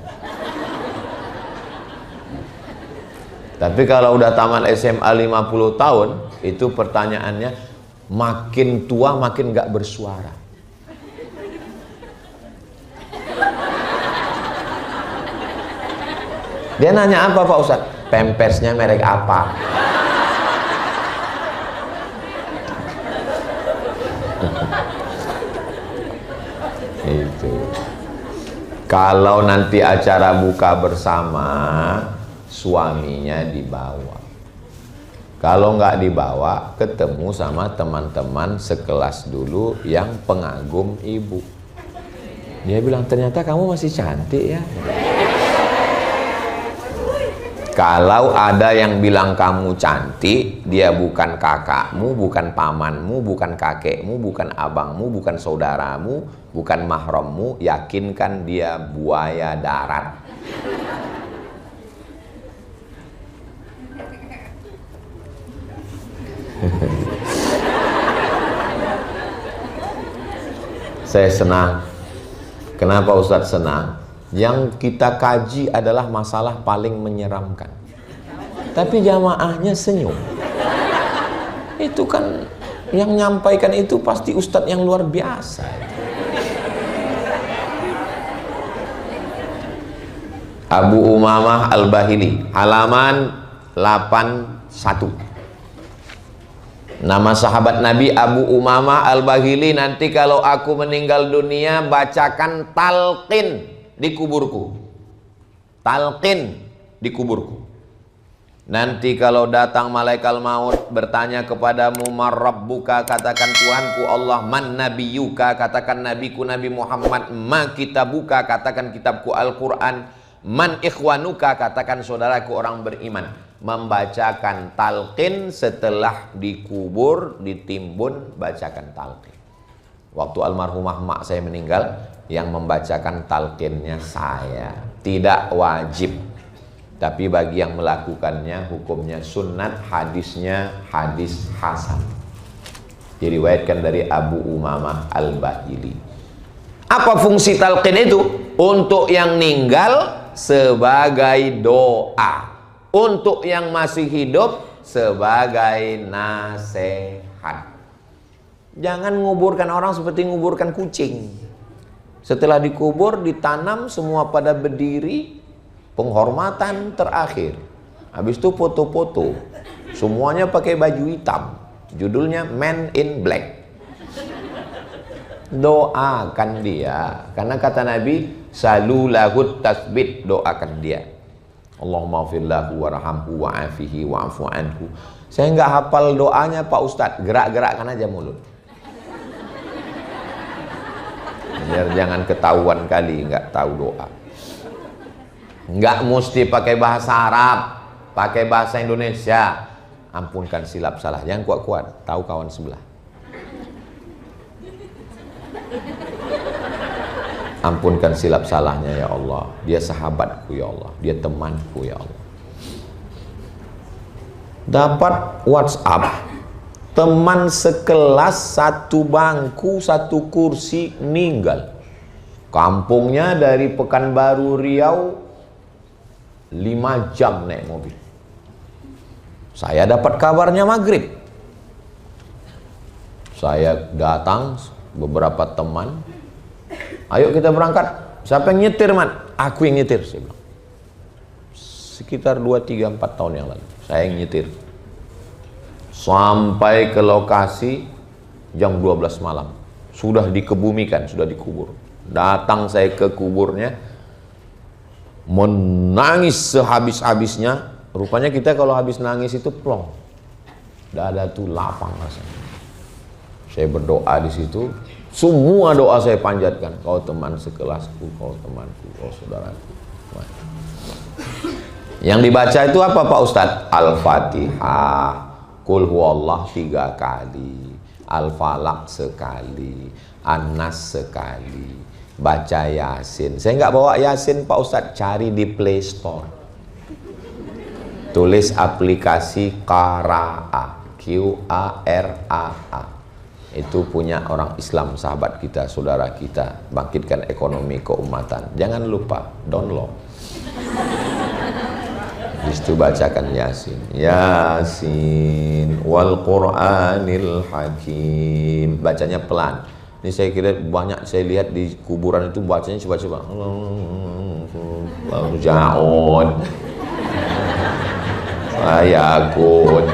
Tapi kalau udah tamat SMA 50 tahun, itu pertanyaannya makin tua makin nggak bersuara. Dia nanya apa Pak Ustadz? Pampersnya merek apa? Itu. Kalau nanti acara buka bersama, suaminya dibawa. Kalau nggak dibawa, ketemu sama teman-teman sekelas dulu yang pengagum ibu. Dia bilang, ternyata kamu masih cantik ya. Kalau ada yang bilang kamu cantik, dia bukan kakakmu, bukan pamanmu, bukan kakekmu, bukan abangmu, bukan saudaramu, bukan mahrammu, yakinkan dia buaya darat. Saya senang. Kenapa Ustadz senang? Yang kita kaji adalah masalah paling menyeramkan, tapi jamaahnya senyum. Itu kan yang nyampaikan itu pasti ustadz yang luar biasa. Abu Umamah Al-Bahili, halaman 81. Nama sahabat Nabi Abu Umamah Al-Bahili, nanti kalau aku meninggal dunia bacakan talqin di kuburku. Talqin di kuburku. Nanti kalau datang malaikat maut bertanya kepadamu, man rabbuka, katakan Tuhanku Allah. Man nabiyuka, katakan nabiku Nabi Muhammad. Ma kitabuka, katakan kitabku Al-Quran. Man ikhwanuka, katakan saudaraku orang beriman. Membacakan talqin setelah dikubur, ditimbun, bacakan talqin. Waktu almarhumah mak saya meninggal, yang membacakan talqinnya saya. Tidak wajib, tapi bagi yang melakukannya hukumnya sunnat, hadisnya hadis hasan. Diriwayatkan dari Abu Umamah Al-Bahili. Apa fungsi talqin itu? Untuk yang meninggal sebagai doa, untuk yang masih hidup sebagai nasihat. Jangan nguburkan orang seperti nguburkan kucing. Setelah dikubur, ditanam semua pada berdiri, penghormatan terakhir. Habis itu foto-foto, semuanya pakai baju hitam, judulnya Man in Black. Doakan dia, karena kata Nabi, salulahut tasbit, doakan dia. Allahumma firlahu warhamhu wa'afihi wa'afu anhu. Saya nggak hafal doanya Pak Ustadz, gerak-gerakkan aja mulut. Biar jangan ketahuan kali nggak tahu doa. Nggak mesti pakai bahasa Arab, pakai bahasa Indonesia. Ampunkan silap salah, jangan kuat-kuat, tahu kawan sebelah. Ampunkan silap salahnya ya Allah. Dia sahabatku ya Allah, dia temanku ya Allah. Dapat WhatsApp, teman sekelas, satu bangku, satu kursi, meninggal. Kampungnya dari Pekanbaru Riau 5 jam naik mobil. Saya dapat kabarnya maghrib. Saya datang, beberapa teman, ayo kita berangkat. Siapa yang nyetir, Man? Aku yang nyetir, saya bilang. Sekitar 2, 3, 4 tahun yang lalu saya yang nyetir. Sampai ke lokasi jam 12 malam. Sudah dikebumikan, sudah dikubur. Datang saya ke kuburnya, menangis sehabis-habisnya. Rupanya kita kalau habis nangis itu plong, dada tuh lapang rasanya. Saya berdoa di situ. Semua doa saya panjatkan. Kau teman sekelasku, kau temanku, kau saudaraku. Yang dibaca itu apa Pak Ustadz? Al-Fatihah, Qul huwallah 3 kali, Al-Falaq sekali, An-Nas sekali, baca Yasin. Saya nggak bawa Yasin Pak Ustadz, cari di Play Store. Tulis aplikasi Qara'a, Q-A-R-A-A. Itu punya orang Islam, sahabat kita, saudara kita. Bangkitkan ekonomi keumatan. Jangan lupa download. Di situ bacakan Yasin. Yasin wal Qur'anil Hakim. Bacanya pelan. Ini saya kira banyak saya lihat di kuburan itu bacanya coba-coba. Ja'un. Ayakun.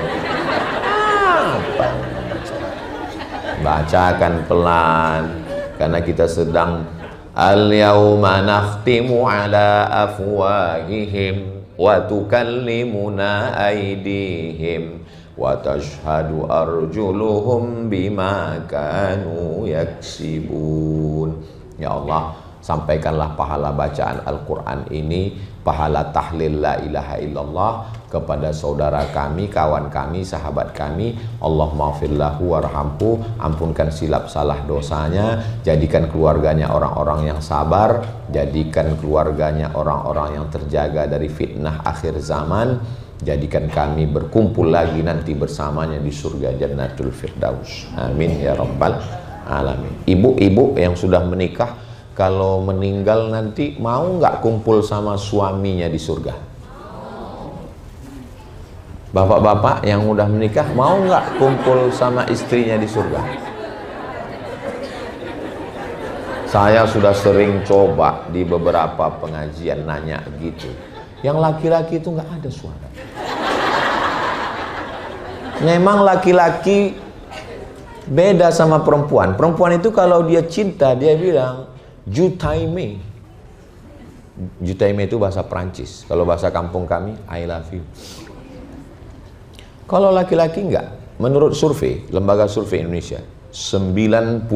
Bacakan pelan, karena kita sedang al-yauma nakhtimu ala afwahihim wa tukallimuna aydihim wa tashhadu arjuluhum bima kanu yaksibun. Ya Allah, sampaikanlah pahala bacaan Al-Quran ini, pahala tahlil la ilaha illallah kepada saudara kami, kawan kami, sahabat kami. Allahumma firlahu warhamhu, ampunkan silap salah dosanya, jadikan keluarganya orang-orang yang sabar, jadikan keluarganya orang-orang yang terjaga dari fitnah akhir zaman, jadikan kami berkumpul lagi nanti bersamanya di surga Jannatul Firdaus. Amin ya rabbal alamin. Ibu-ibu yang sudah menikah, kalau meninggal nanti mau nggak kumpul sama suaminya di surga? Bapak-bapak yang udah menikah mau nggak kumpul sama istrinya di surga? Saya sudah sering coba di beberapa pengajian nanya gitu. Yang laki-laki itu nggak ada suara. Memang laki-laki beda sama perempuan. Perempuan itu kalau dia cinta, dia bilang Jutaime. Jutaime itu bahasa Prancis. Kalau bahasa kampung kami, I love you. Kalau laki-laki enggak. Menurut survei, lembaga survei Indonesia, 95%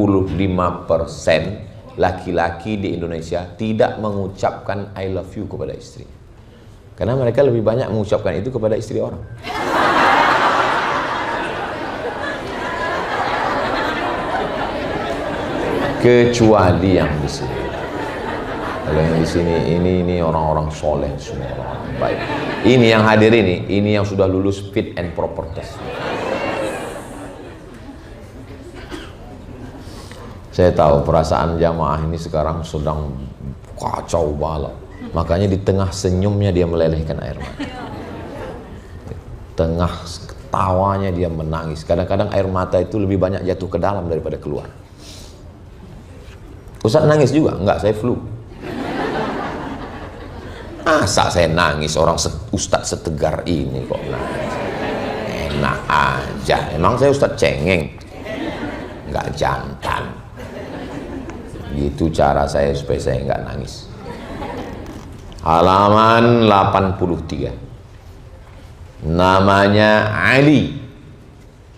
laki-laki di Indonesia tidak mengucapkan I love you kepada istri. Karena mereka lebih banyak mengucapkan itu kepada istri orang. Kecuali yang di sini. Kalau yang di sini ini orang-orang soleh semua, orang baik. Ini yang hadir ini yang sudah lulus fit and proper test. Saya tahu perasaan jamaah ini sekarang sedang kacau balau. Makanya di tengah senyumnya dia melelehkan air mata. Tengah tawanya dia menangis. Kadang-kadang air mata itu lebih banyak jatuh ke dalam daripada keluar. Ustaz nangis juga? Enggak, saya flu. Masa saya nangis, orang ustaz setegar ini kok nangis? Enak aja. Emang saya ustaz cengeng? Enggak jantan. Gitu cara saya supaya saya enggak nangis. Halaman 83. Namanya Ali.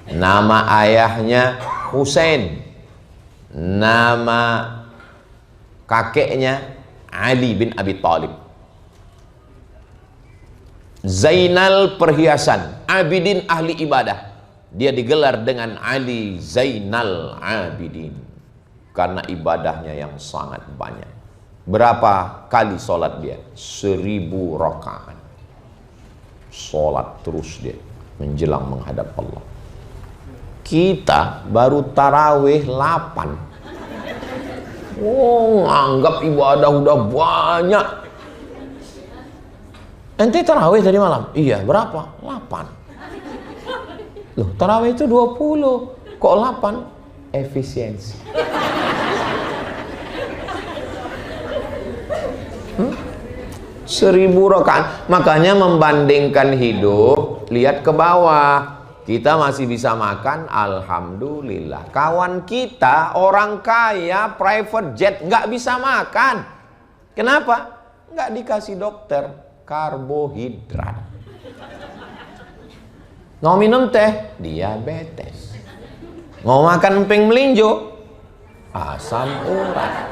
Nama ayahnya Husain. Nama kakeknya Ali bin Abi Thalib. Zainal perhiasan, Abidin ahli ibadah. Dia digelar dengan Ali Zainal Abidin karena ibadahnya yang sangat banyak. Berapa kali sholat dia? 1000 rakaat. Sholat terus dia menjelang menghadap Allah. Kita baru tarawih 8. Oh, anggap ibadah udah banyak. Ente tarawih tadi malam? Iya, berapa? 8. Loh, tarawih itu 20. Kok 8? Efisiensi. 1000 rakaat. Makanya membandingkan hidup, lihat ke bawah. Kita masih bisa makan, alhamdulillah. Kawan kita orang kaya private jet nggak bisa makan. Kenapa? Nggak dikasih dokter. Karbohidrat. Mau minum teh, diabetes. Mau makan emping melinjo, asam urat.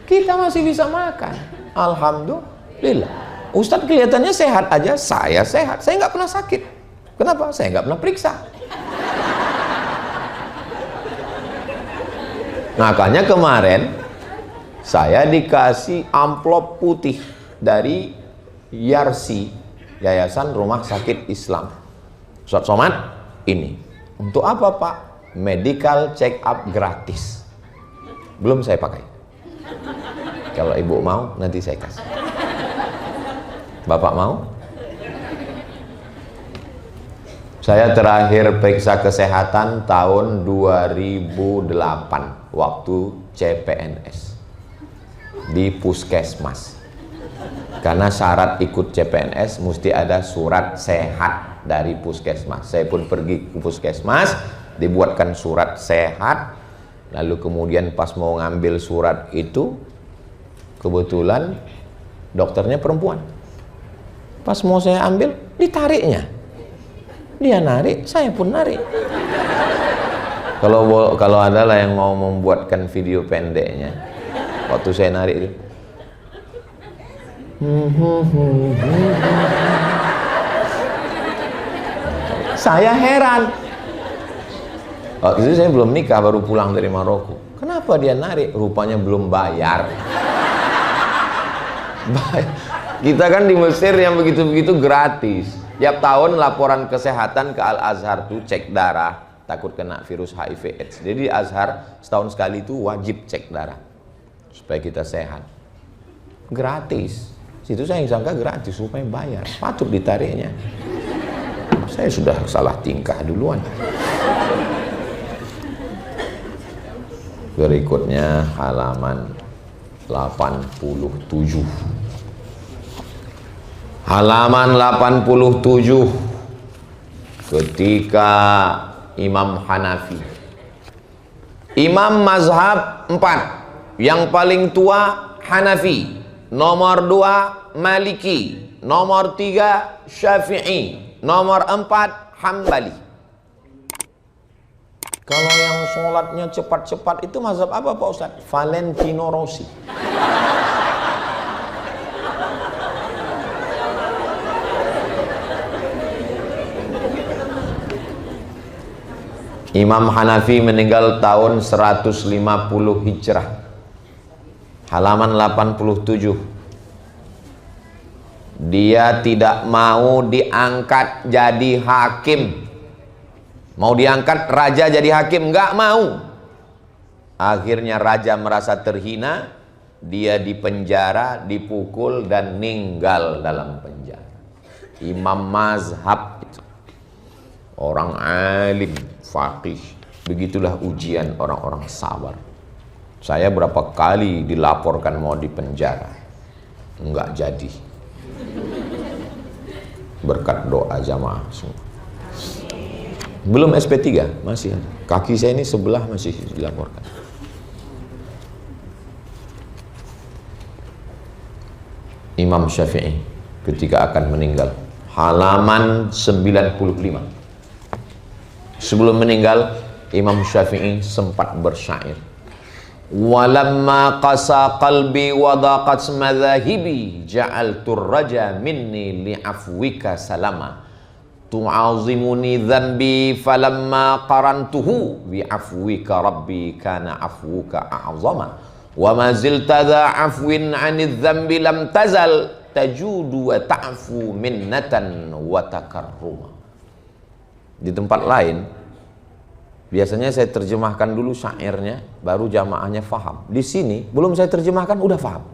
Kita masih bisa makan, alhamdulillah. Ustadz kelihatannya sehat aja, saya sehat. Saya nggak pernah sakit. Kenapa? Saya nggak pernah periksa. Makanya kemarin saya dikasih amplop putih dari Yarsi, Yayasan Rumah Sakit Islam. Ustaz Somad, ini untuk apa Pak? Medical check up gratis. Belum saya pakai. Kalau ibu mau nanti saya kasih. Bapak mau? Saya terakhir periksa kesehatan tahun 2008 waktu CPNS di puskesmas. Karena syarat ikut CPNS mesti ada surat sehat dari puskesmas. Saya pun pergi ke puskesmas, dibuatkan surat sehat. Lalu kemudian pas mau ngambil surat itu, kebetulan dokternya perempuan. Pas mau saya ambil, ditariknya. Dia narik, saya pun narik. Kalau ada lah yang mau membuatkan video pendeknya, waktu saya narik itu, saya heran. Waktu itu saya belum nikah, baru pulang dari Maroko. Kenapa dia narik? Rupanya belum bayar. Kita kan di Mesir yang begitu-begitu gratis. Tiap tahun laporan kesehatan ke Al-Azhar tuh cek darah, takut kena virus HIV AIDS. Jadi di Azhar setahun sekali itu wajib cek darah supaya kita sehat. Gratis. Situ saya sangka gratis, supaya bayar. Patut ditariknya. Saya sudah salah tingkah duluan. Berikutnya halaman 87. Halaman 87. ketika Imam Hanafi. Imam mazhab 4, yang paling tua Hanafi, nomor 2 Maliki, nomor 3 Syafi'i, nomor 4 Hambali. Kalau yang sholatnya cepat-cepat itu mazhab apa Pak Ustadz? Valentino Rossi. Imam Hanafi meninggal tahun 150 Hijrah, halaman 87. Dia tidak mau diangkat jadi hakim. Mau diangkat raja jadi hakim, nggak mau. Akhirnya raja merasa terhina, dia dipenjara, dipukul dan meninggal dalam penjara. Imam mazhab itu, orang alim, faqih. Begitulah ujian orang-orang sabar. Saya berapa kali dilaporkan mau dipenjara, nggak jadi. Berkat doa jamaah semua. Belum SP3, masih ada. Kaki saya ini sebelah masih dilaporkan. Imam Syafi'i ketika akan meninggal, halaman 95. Sebelum meninggal, Imam Syafi'i sempat bersyair. Walamma qasa qalbi wa daqat madhahibi ja'altu raja minni li'afwika salama tu'azimuni dhanbi falamma qarantuhu bi'afwika rabbi kana afwuka a'zama wa ma zilta dha afwin 'anidh dhanbi lam tazal tajudu wa ta'fu minnatan wa takarruma. Di tempat lain biasanya saya terjemahkan dulu syairnya, baru jamaahnya faham. Di sini belum saya terjemahkan udah faham.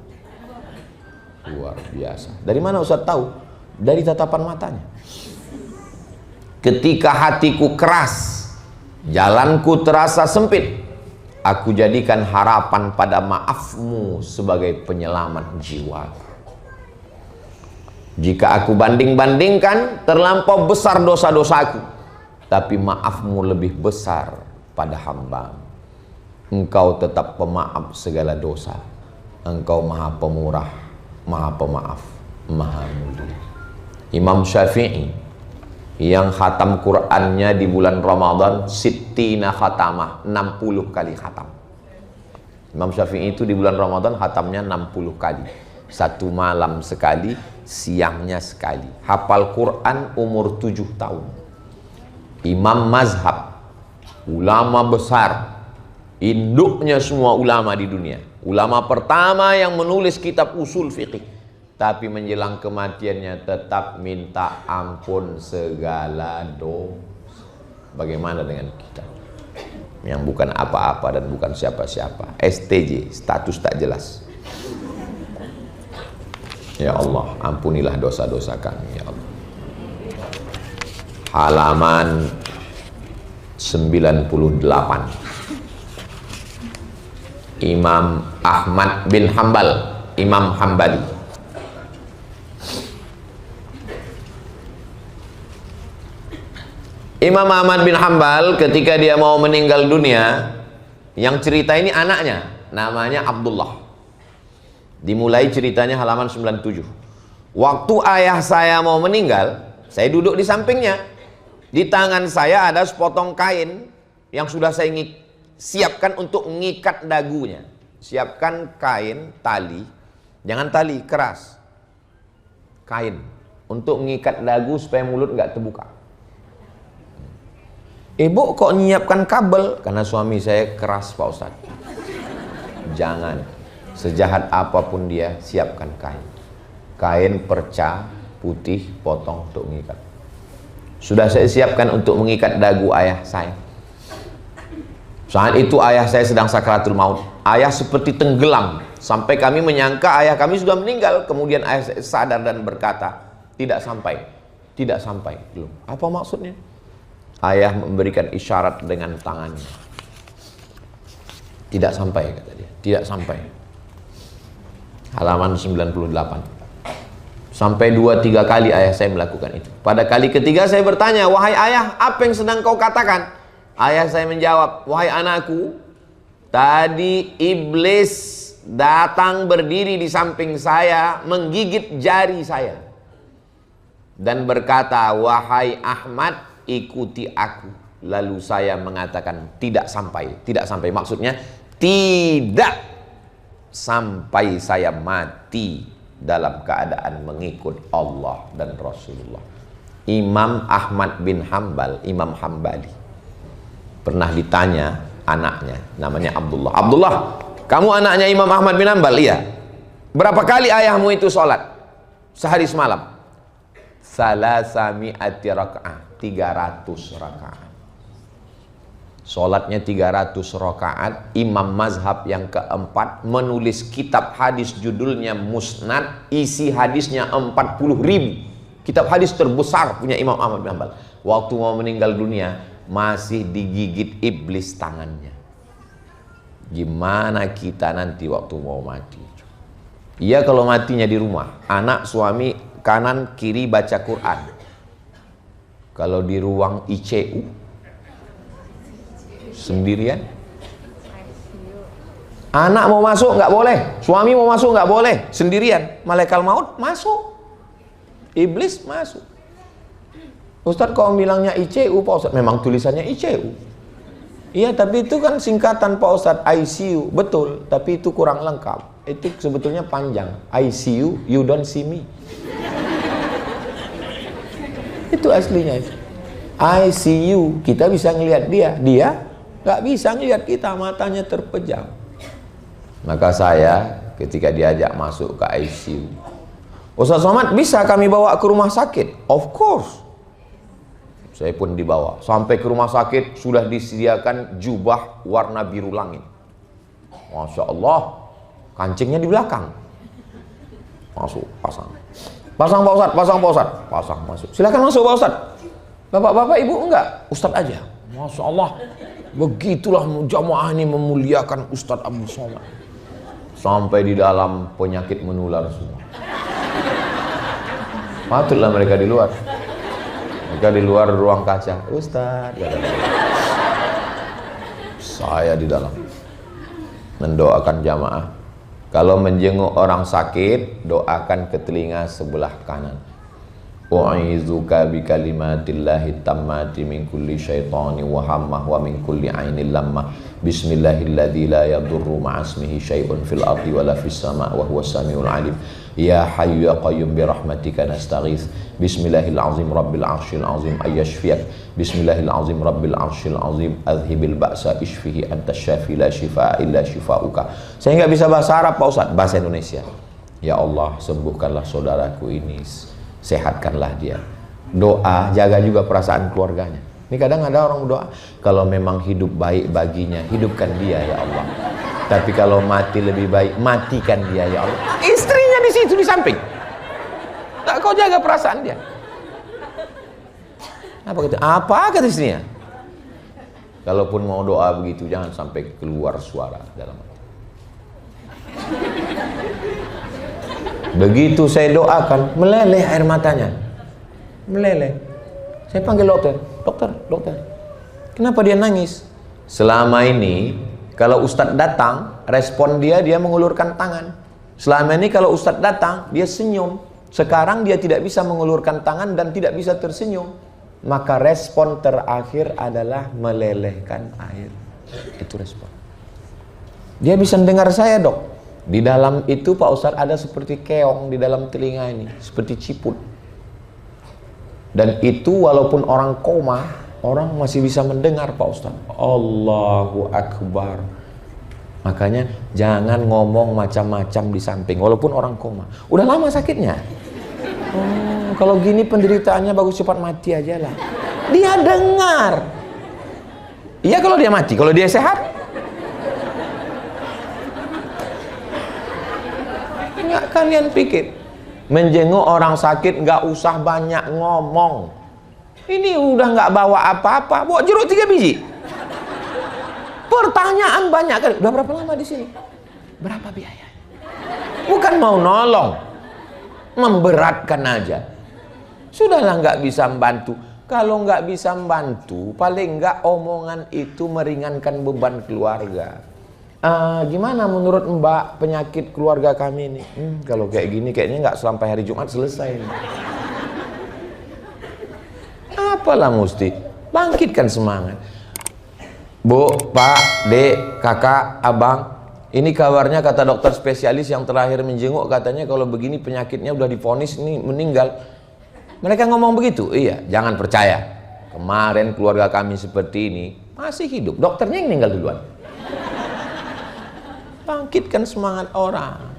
Luar biasa. Dari mana Ustaz tahu? Dari tatapan matanya. Ketika hatiku keras, jalanku terasa sempit, aku jadikan harapan pada maafmu sebagai penyelamat jiwa. Jika aku banding-bandingkan, terlampau besar dosa-dosaku, tapi maafmu lebih besar pada hamba. Engkau tetap pemaaf segala dosa. Engkau maha pemurah, maha pemaaf, maha mulia. Imam Syafi'i yang khatam Qur'annya di bulan Ramadan sittina khatamah, 60 kali khatam. Imam Syafi'i itu di bulan Ramadan khatamnya 60 kali. Satu malam sekali, siangnya sekali. Hafal Quran umur 7 tahun. Imam mazhab, ulama besar, induknya semua ulama di dunia. Ulama pertama yang menulis kitab usul fiqih. Tapi menjelang kematiannya tetap minta ampun segala dosa. Bagaimana dengan kita yang bukan apa-apa dan bukan siapa-siapa? STJ, status tak jelas. Ya Allah, ampunilah dosa-dosa kami ya Allah. Halaman 98. Imam Ahmad bin Hambal, Imam Hambali. Imam Ahmad bin Hambal ketika dia mau meninggal dunia, yang cerita ini anaknya, namanya Abdullah. Dimulai ceritanya halaman 97. Waktu ayah saya mau meninggal, saya duduk di sampingnya. Di tangan saya ada sepotong kain yang sudah saya siapkan untuk mengikat dagunya. Siapkan kain, tali, jangan tali keras, kain untuk mengikat dagu supaya mulut nggak terbuka. Ibu kok nyiapkan kabel? Karena suami saya keras Pak Ustaz. Jangan, sejahat apapun dia, siapkan kain. Kain perca putih, potong untuk mengikat. Sudah saya siapkan untuk mengikat dagu ayah saya. Saat itu ayah saya sedang sakratul maut. Ayah seperti tenggelam, sampai kami menyangka ayah kami sudah meninggal. Kemudian ayah saya sadar dan berkata, tidak sampai, tidak sampai, belum. Apa maksudnya? Ayah memberikan isyarat dengan tangannya. Tidak sampai, kata dia. Tidak sampai. Halaman 98. Sampai 2-3 kali ayah saya melakukan itu. Pada kali ketiga saya bertanya, wahai ayah, apa yang sedang kau katakan? Ayah saya menjawab, wahai anakku, tadi iblis datang berdiri di samping saya, menggigit jari saya, dan berkata, wahai Ahmad, ikuti aku. Lalu saya mengatakan, tidak sampai. Maksudnya, tidak sampai saya mati dalam keadaan mengikut Allah dan Rasulullah. Imam Ahmad bin Hambal, Imam Hambali, pernah ditanya anaknya, namanya Abdullah. Abdullah, kamu anaknya Imam Ahmad bin Hambal? Iya. Berapa kali ayahmu itu sholat sehari semalam? Salasami'ati raka'ah, 300 rakaat. Sholatnya 300 rakaat. Imam mazhab yang keempat menulis kitab hadis judulnya Musnad, isi hadisnya 40.000. Kitab hadis terbesar punya Imam Ahmad bin Hambal. Waktu mau meninggal dunia masih digigit iblis tangannya. Gimana kita nanti waktu mau mati? Iya, kalau matinya di rumah, anak suami kanan kiri baca Quran. Kalau di ruang ICU sendirian, anak mau masuk nggak boleh, suami mau masuk nggak boleh, sendirian, malaikat maut masuk, iblis masuk. Ustadz kok bilangnya ICU Pak Ustadz? Memang tulisannya ICU. Iya, tapi itu kan singkatan Pak Ustadz, ICU, betul, tapi itu kurang lengkap. Itu sebetulnya panjang, ICU, you don't see me. Itu aslinya itu. ICU, kita bisa ngelihat dia nggak bisa ngelihat kita, matanya terpejam. Maka saya ketika diajak masuk ke ICU, Ustaz Somad, bisa kami bawa ke rumah sakit? Of course. Saya pun dibawa sampai ke rumah sakit, sudah disediakan jubah warna biru langit. Masya Allah, kancingnya di belakang. Masuk, pasang Pak Ustadz, pasang, masuk. Silakan masuk Pak Ustadz. Bapak-bapak, ibu enggak? Ustadz aja. Masya Allah, begitulah jamaah ini memuliakan Ustadz Abdul Somad. Sampai di dalam penyakit menular semua. Patutlah mereka di luar. Mereka di luar ruang kaca. Ustadz, saya di dalam mendoakan jamaah. Kalau menjenguk orang sakit, doakan ke telinga sebelah kanan. U'izuka bi kalimatillahi tammati min kulli syaitani wa hammah wa min kulli ainil lammah. Bismillahilladzi la yadurru ma'asmihi syai'un fil ardi wala fis sama' wa huwas samiul alim. Ya hayyu ya qayyum bi rahmatika nastaghits. Bismillahil azim rabbil arsyil azim ayyashfiyak. Bismillahil azim rabbil arsyil azim adhibil ba'sa ishfihi anta syafi la shifaa illa shifauka. Saya nggak bisa bahasa Arab Pak Ustaz, bahasa Indonesia. Ya Allah, sembuhkanlah saudaraku ini, sehatkanlah dia. Doa, jaga juga perasaan keluarganya. Ini kadang ada orang doa, kalau memang hidup baik baginya, hidupkan dia ya Allah. Tapi kalau mati lebih baik, matikan dia ya Allah. Istrinya di situ di samping. Tak kau jaga perasaan dia. Apa kata istrinya? Kalaupun mau doa begitu, jangan sampai keluar suara dalam hati. Begitu saya doakan, meleleh air matanya. Meleleh. Saya panggil dokter. Kenapa dia nangis? Selama ini, kalau Ustadz datang, respon dia mengulurkan tangan. Selama ini kalau Ustadz datang, dia senyum. Sekarang dia tidak bisa mengulurkan tangan dan tidak bisa tersenyum. Maka respon terakhir adalah melelehkan air. Itu respon. Dia bisa mendengar saya, dok. Di dalam itu Pak Ustadz ada seperti keong di dalam telinga ini, seperti ciput. Dan itu walaupun orang koma, orang masih bisa mendengar Pak Ustadz. Allahu Akbar. Makanya jangan ngomong macam-macam di samping, walaupun orang koma. Udah lama sakitnya. Kalau gini penderitaannya bagus cepat mati aja lah. Dia dengar. Iya kalau dia mati, kalau dia sehat. Nggak kalian pikir menjenguk orang sakit nggak usah banyak ngomong. Ini udah nggak bawa apa-apa, bawa jeruk 3 biji. Pertanyaan banyak kan. Udah berapa lama di sini? Berapa biaya? Bukan mau nolong. memberatkan aja. Sudahlah nggak bisa membantu. Kalau nggak bisa membantu, paling nggak omongan itu meringankan beban keluarga. Gimana menurut Mbak penyakit keluarga kami ini? Kalau kayak gini kayaknya nggak sampai hari Jumat selesai. Apalah mesti bangkitkan semangat. Bu, Pak, Dek, Kakak, Abang, ini kabarnya kata dokter spesialis yang terakhir menjenguk, katanya kalau begini penyakitnya udah divonis ini meninggal. Mereka ngomong begitu? Iya, jangan percaya. Kemarin keluarga kami seperti ini masih hidup, dokternya yang meninggal duluan. Bangkitkan semangat orang.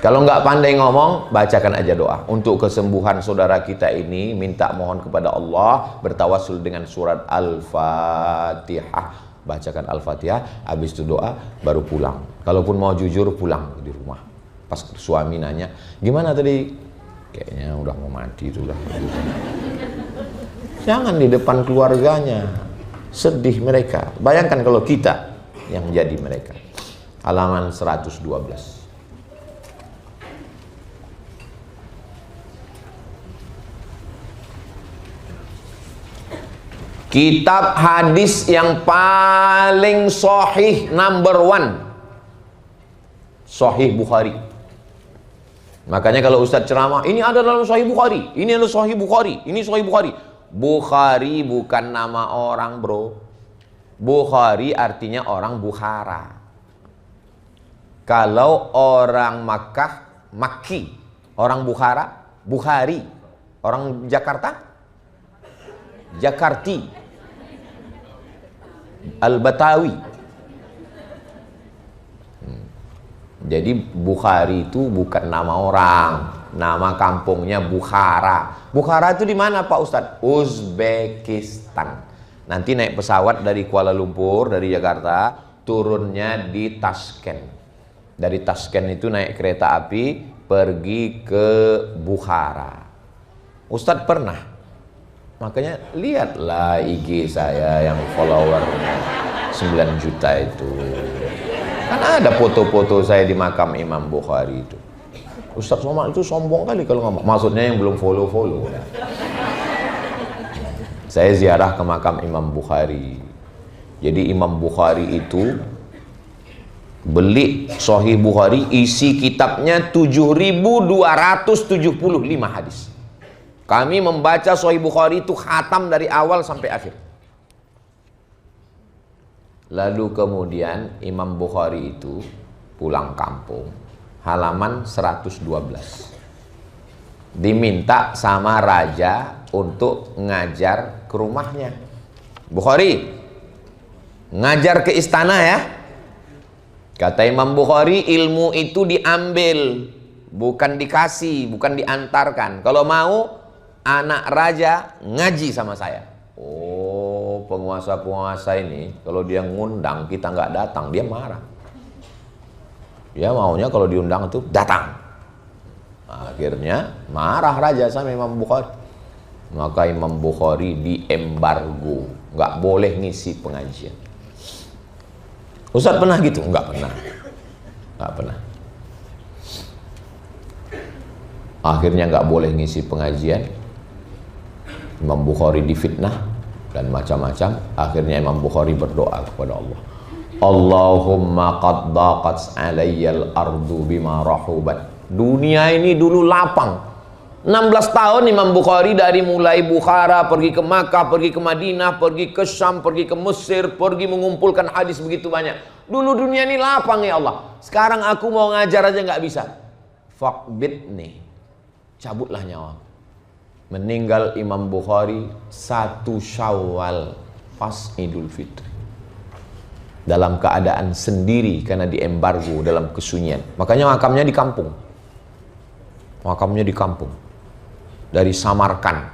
Kalau nggak pandai ngomong, bacakan aja doa untuk kesembuhan saudara kita ini. Minta mohon kepada Allah, bertawassul dengan surat Al-Fatihah. Bacakan Al-Fatihah, habis itu doa, baru pulang. Kalaupun mau jujur, pulang di rumah. Pas suami nanya, gimana tadi? Kayaknya udah mau mati itu lah. Jangan di depan keluarganya, sedih mereka. Bayangkan kalau kita yang jadi mereka. Halaman 112. Kitab hadis yang paling sahih number 1, Sahih Bukhari. Makanya kalau Ustadz ceramah, ini ada dalam Sahih Bukhari, ini ada Sahih Bukhari, ini Sahih Bukhari. Bukhari bukan nama orang, bro. Bukhari artinya orang Bukhara. Kalau orang Makkah, Makki. Orang Bukhara, Bukhari. Orang Jakarta, Jakarti. Al-Batawi. Jadi Bukhari itu bukan nama orang, nama kampungnya Bukhara. Bukhara itu di mana Pak Ustadz? Uzbekistan. Nanti naik pesawat dari Kuala Lumpur, dari Jakarta, turunnya di Tashkent. Dari Tashkent itu naik kereta api pergi ke Bukhara. Ustadz pernah. Makanya lihatlah IG saya yang followernya 9 juta itu. Kan ada foto-foto saya di makam Imam Bukhari itu. Ustadz Somad itu sombong kali kalau ngomong. Maksudnya yang belum follow-follow. Saya ziarah ke makam Imam Bukhari. Jadi Imam Bukhari itu beli Sahih Bukhari, isi kitabnya 7.275 hadis. Kami membaca Sahih Bukhari itu khatam dari awal sampai akhir. Lalu kemudian Imam Bukhari itu pulang kampung, halaman 112. Diminta sama raja untuk ngajar ke rumahnya. Bukhari, ngajar ke istana ya. Kata Imam Bukhari, ilmu itu diambil, bukan dikasih, bukan diantarkan. Kalau mau, anak raja ngaji sama saya. Oh, penguasa-penguasa ini kalau dia ngundang kita nggak datang, dia marah. Dia maunya kalau diundang itu datang. Akhirnya marah raja sama Imam Bukhari. Maka Imam Bukhari diembargo, nggak boleh ngisi pengajian. Ustadz pernah gitu? Nggak pernah. Nggak pernah. Akhirnya nggak boleh ngisi pengajian. Imam Bukhari difitnah dan macam-macam. Akhirnya Imam Bukhari berdoa kepada Allah, Allahumma qad daqat alayyal ardu bima rahubat. Dunia ini dulu lapang. 16 tahun Imam Bukhari dari mulai Bukhara, pergi ke Makkah, pergi ke Madinah, pergi ke Syam, pergi ke Mesir, pergi mengumpulkan hadis begitu banyak. Dulu dunia ini lapang ya Allah. Sekarang aku mau ngajar aja nggak bisa. Faqbidni, cabutlah nyawa. Meninggal Imam Bukhari 1 Syawal pas Idul Fitri, dalam keadaan sendiri karena diembargo dalam kesunyian. Makanya makamnya di kampung. Makamnya di kampung. Dari Samarkand,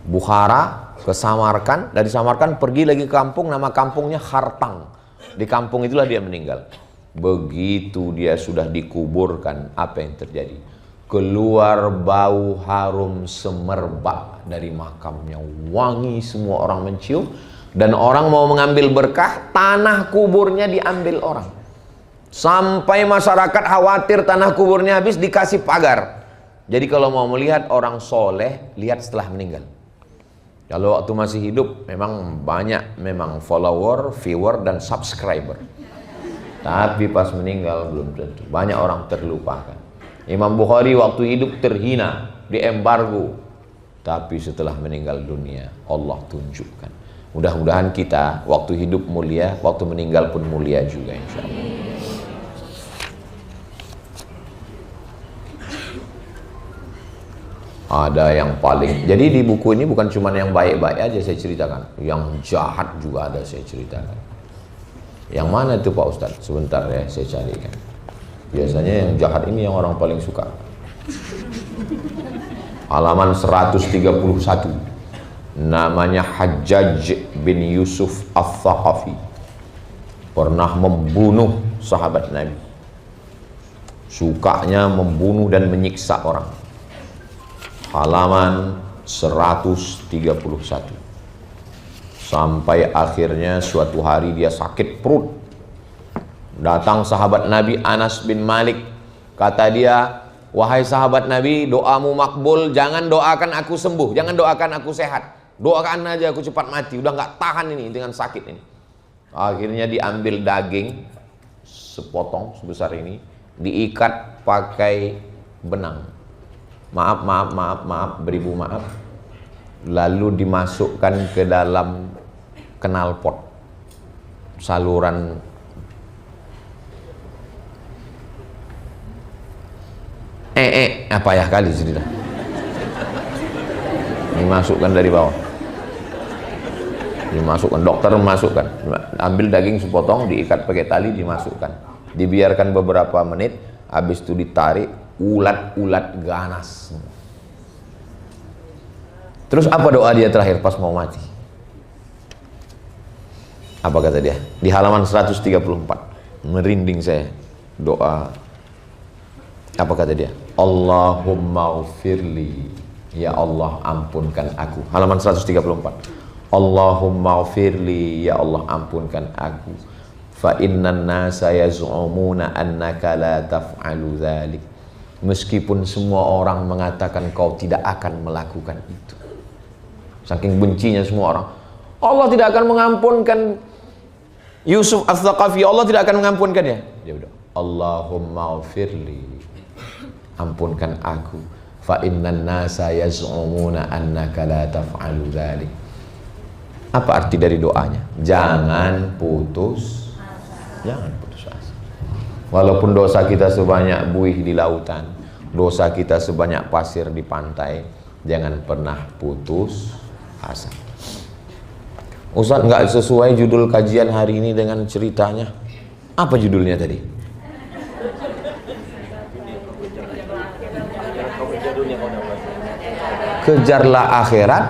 Bukhara ke Samarkand, dari Samarkand pergi lagi ke kampung, nama kampungnya Khartang. Di kampung itulah dia meninggal. Begitu dia sudah dikuburkan, apa yang terjadi? Keluar bau harum semerbak dari makamnya, wangi, semua orang mencium. Dan orang mau mengambil berkah, tanah kuburnya diambil orang. Sampai masyarakat khawatir tanah kuburnya habis, dikasih pagar. Jadi kalau mau melihat orang soleh, lihat setelah meninggal. Kalau waktu masih hidup memang banyak, memang follower, viewer, dan subscriber. Tapi pas meninggal belum tentu. Banyak orang terlupakan. Imam Bukhari waktu hidup terhina, diembargo. Tapi setelah meninggal dunia, Allah tunjukkan. Mudah-mudahan kita waktu hidup mulia, waktu meninggal pun mulia juga insya Allah. Ada yang paling, jadi di buku ini bukan cuma yang baik-baik aja saya ceritakan, yang jahat juga ada saya ceritakan. Yang mana itu Pak Ustadz? Sebentar ya, saya carikan. Biasanya yang jahat ini yang orang paling suka. Halaman 131, namanya Hajjaj bin Yusuf Al-Thaqafi, pernah membunuh sahabat Nabi. Sukanya membunuh dan menyiksa orang. Halaman 131. Sampai akhirnya suatu hari dia sakit perut. Datang sahabat Nabi Anas bin Malik. Kata dia, wahai sahabat Nabi, doamu makbul, jangan doakan aku sembuh, jangan doakan aku sehat, doakan aja aku cepat mati, udah nggak tahan ini dengan sakit ini. Akhirnya diambil daging sepotong sebesar ini, diikat pakai benang. Maaf, beribu maaf. Lalu dimasukkan ke dalam knalpot, saluran apa ya kali cerita. Dimasukkan dari bawah. Dimasukkan, dokter memasukkan. Ambil daging sepotong, diikat pakai tali, dimasukkan. Dibiarkan beberapa menit, habis itu ditarik. Ulat-ulat ganas. Terus apa doa dia terakhir pas mau mati? Apa kata dia? Di halaman 134. Merinding saya. Doa. Apa kata dia? Allahumma ufirli. Ya Allah, ampunkan aku. Halaman 134. Allahumma ufirli. Ya Allah, ampunkan aku. Fa innan nasa yaz'umuna annaka la taf'alu dzalik. Meskipun semua orang mengatakan kau tidak akan melakukan itu. Saking bencinya semua orang. Allah tidak akan mengampunkan Yusuf Al-Thaqafi. Allah tidak akan mengampunkan dia. Dia udah, Allahumma ufirli. Ampunkan aku. Fa innan nasa yaz'umuna annaka la taf'alu dzalik. Apa arti dari doanya? Jangan putus. Jangan putus asa. Walaupun dosa kita sebanyak buih di lautan, dosa kita sebanyak pasir di pantai, jangan pernah putus asa. Ustadz, nggak sesuai judul kajian hari ini dengan ceritanya. Apa judulnya tadi? Kejarlah akhirat,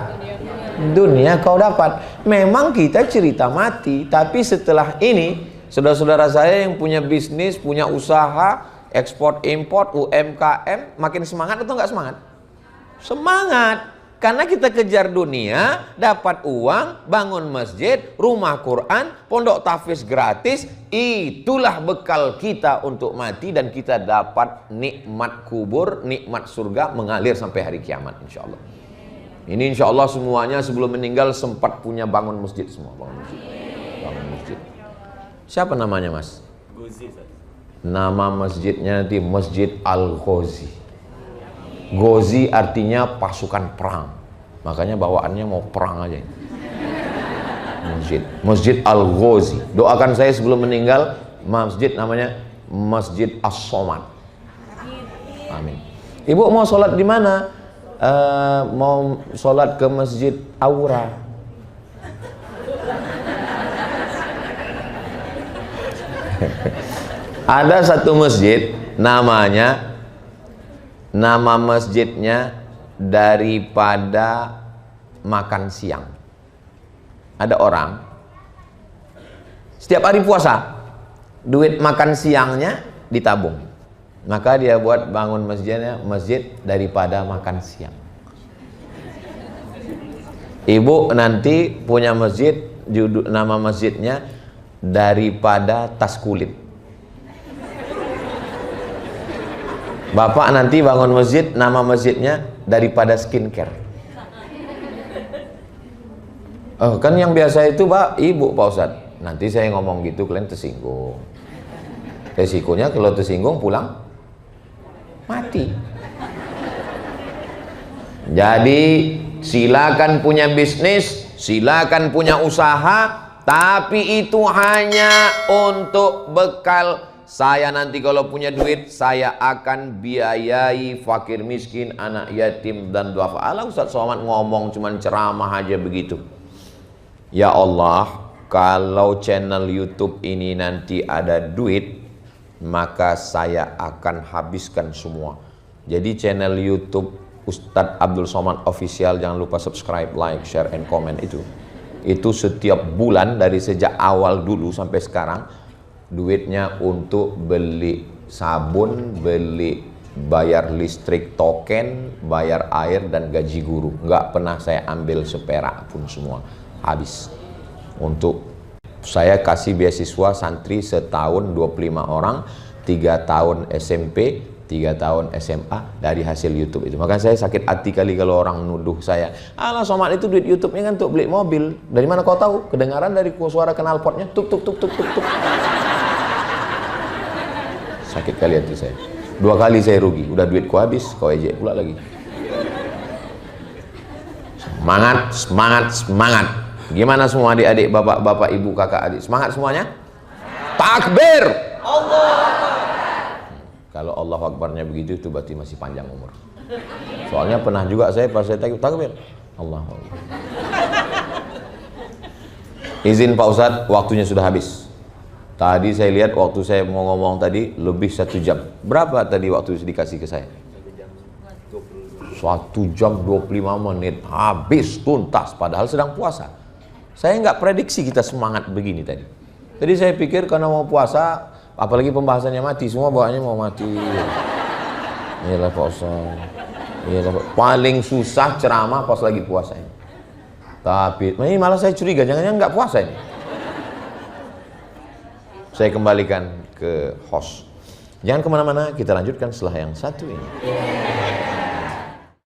dunia kau dapat. Memang kita cerita mati, tapi setelah ini saudara-saudara saya yang punya bisnis, punya usaha, ekspor import, UMKM, makin semangat atau nggak semangat? Semangat. Karena kita kejar dunia, dapat uang, bangun masjid, rumah Quran, pondok tahfiz gratis, itulah bekal kita untuk mati dan kita dapat nikmat kubur, nikmat surga mengalir sampai hari kiamat insya Allah. Ini insya Allah semuanya sebelum meninggal sempat punya bangun masjid semua, bangun masjid. Bangun masjid. Siapa namanya mas? Ghazi. Nama masjidnya di Masjid Al-Ghazi. Ghazi artinya pasukan perang. Makanya bawaannya mau perang aja. Masjid Al-Ghazi. Doakan saya sebelum meninggal, masjid namanya Masjid As-Somad. Amin. Ibu mau sholat di mana? Mau sholat ke Masjid Aura. Ada satu masjid namanya, nama masjidnya daripada makan siang. Ada orang setiap hari puasa, duit makan siangnya ditabung. Maka dia buat bangun masjidnya, masjid daripada makan siang. Ibu nanti punya masjid, nama masjidnya daripada tas kulit. Bapak nanti bangun masjid, nama masjidnya daripada skincare. Oh, kan yang biasa itu Pak, Ibu, Pak Ustadz. Nanti saya ngomong gitu kalian tersinggung. Resikonya kalau tersinggung pulang mati. Jadi silakan punya bisnis, silakan punya usaha, tapi itu hanya untuk bekal. Saya nanti kalau punya duit, saya akan biayai fakir miskin, anak yatim dan duafa. Alah Ustaz Somad ngomong cuman ceramah aja begitu. Ya Allah, kalau channel YouTube ini nanti ada duit, maka saya akan habiskan semua. Jadi channel YouTube Ustadz Abdul Somad Official, jangan lupa subscribe, like, share, and comment itu setiap bulan dari sejak awal dulu sampai sekarang duitnya untuk beli sabun, beli bayar listrik token, bayar air dan gaji guru. Nggak pernah saya ambil seperak pun, semua habis. Untuk saya kasih beasiswa santri setahun 25 orang, 3 tahun SMP, 3 tahun SMA dari hasil YouTube itu. Maka saya sakit hati kali kalau orang nuduh saya, alah Somad itu duit YouTube-nya kan untuk beli mobil. Dari mana kau tahu? Kedengaran dari suara knalpotnya, tuk tuk tuk tuk tuk tuk. Sakit kali hati saya. 2 kali saya rugi, udah duitku habis, kau ejek pula lagi. Semangat, semangat, semangat. Gimana semua adik-adik, bapak-bapak, ibu, kakak, adik? Semangat semuanya? Takbir! Allah. Kalau Allah Akbarnya begitu, itu berarti masih panjang umur. Soalnya pernah juga saya pas saya takbir, Allah Akbar. Izin Pak Ustadz, waktunya sudah habis. Tadi saya lihat waktu saya mau ngomong tadi lebih 1 jam. Berapa tadi waktu dikasih ke saya? 1 jam 25 menit habis tuntas, padahal sedang puasa. Saya nggak prediksi kita semangat begini tadi. Tadi saya pikir karena mau puasa, apalagi pembahasannya mati, semua bawaannya mau mati. Iyalah Pak Ustaz. Iyalah, paling susah ceramah pas lagi puasa ini. Tapi ini malah saya curiga, jangan-jangan nggak puasa ini. Saya kembalikan ke host. Jangan kemana-mana, kita lanjutkan setelah yang satu ini.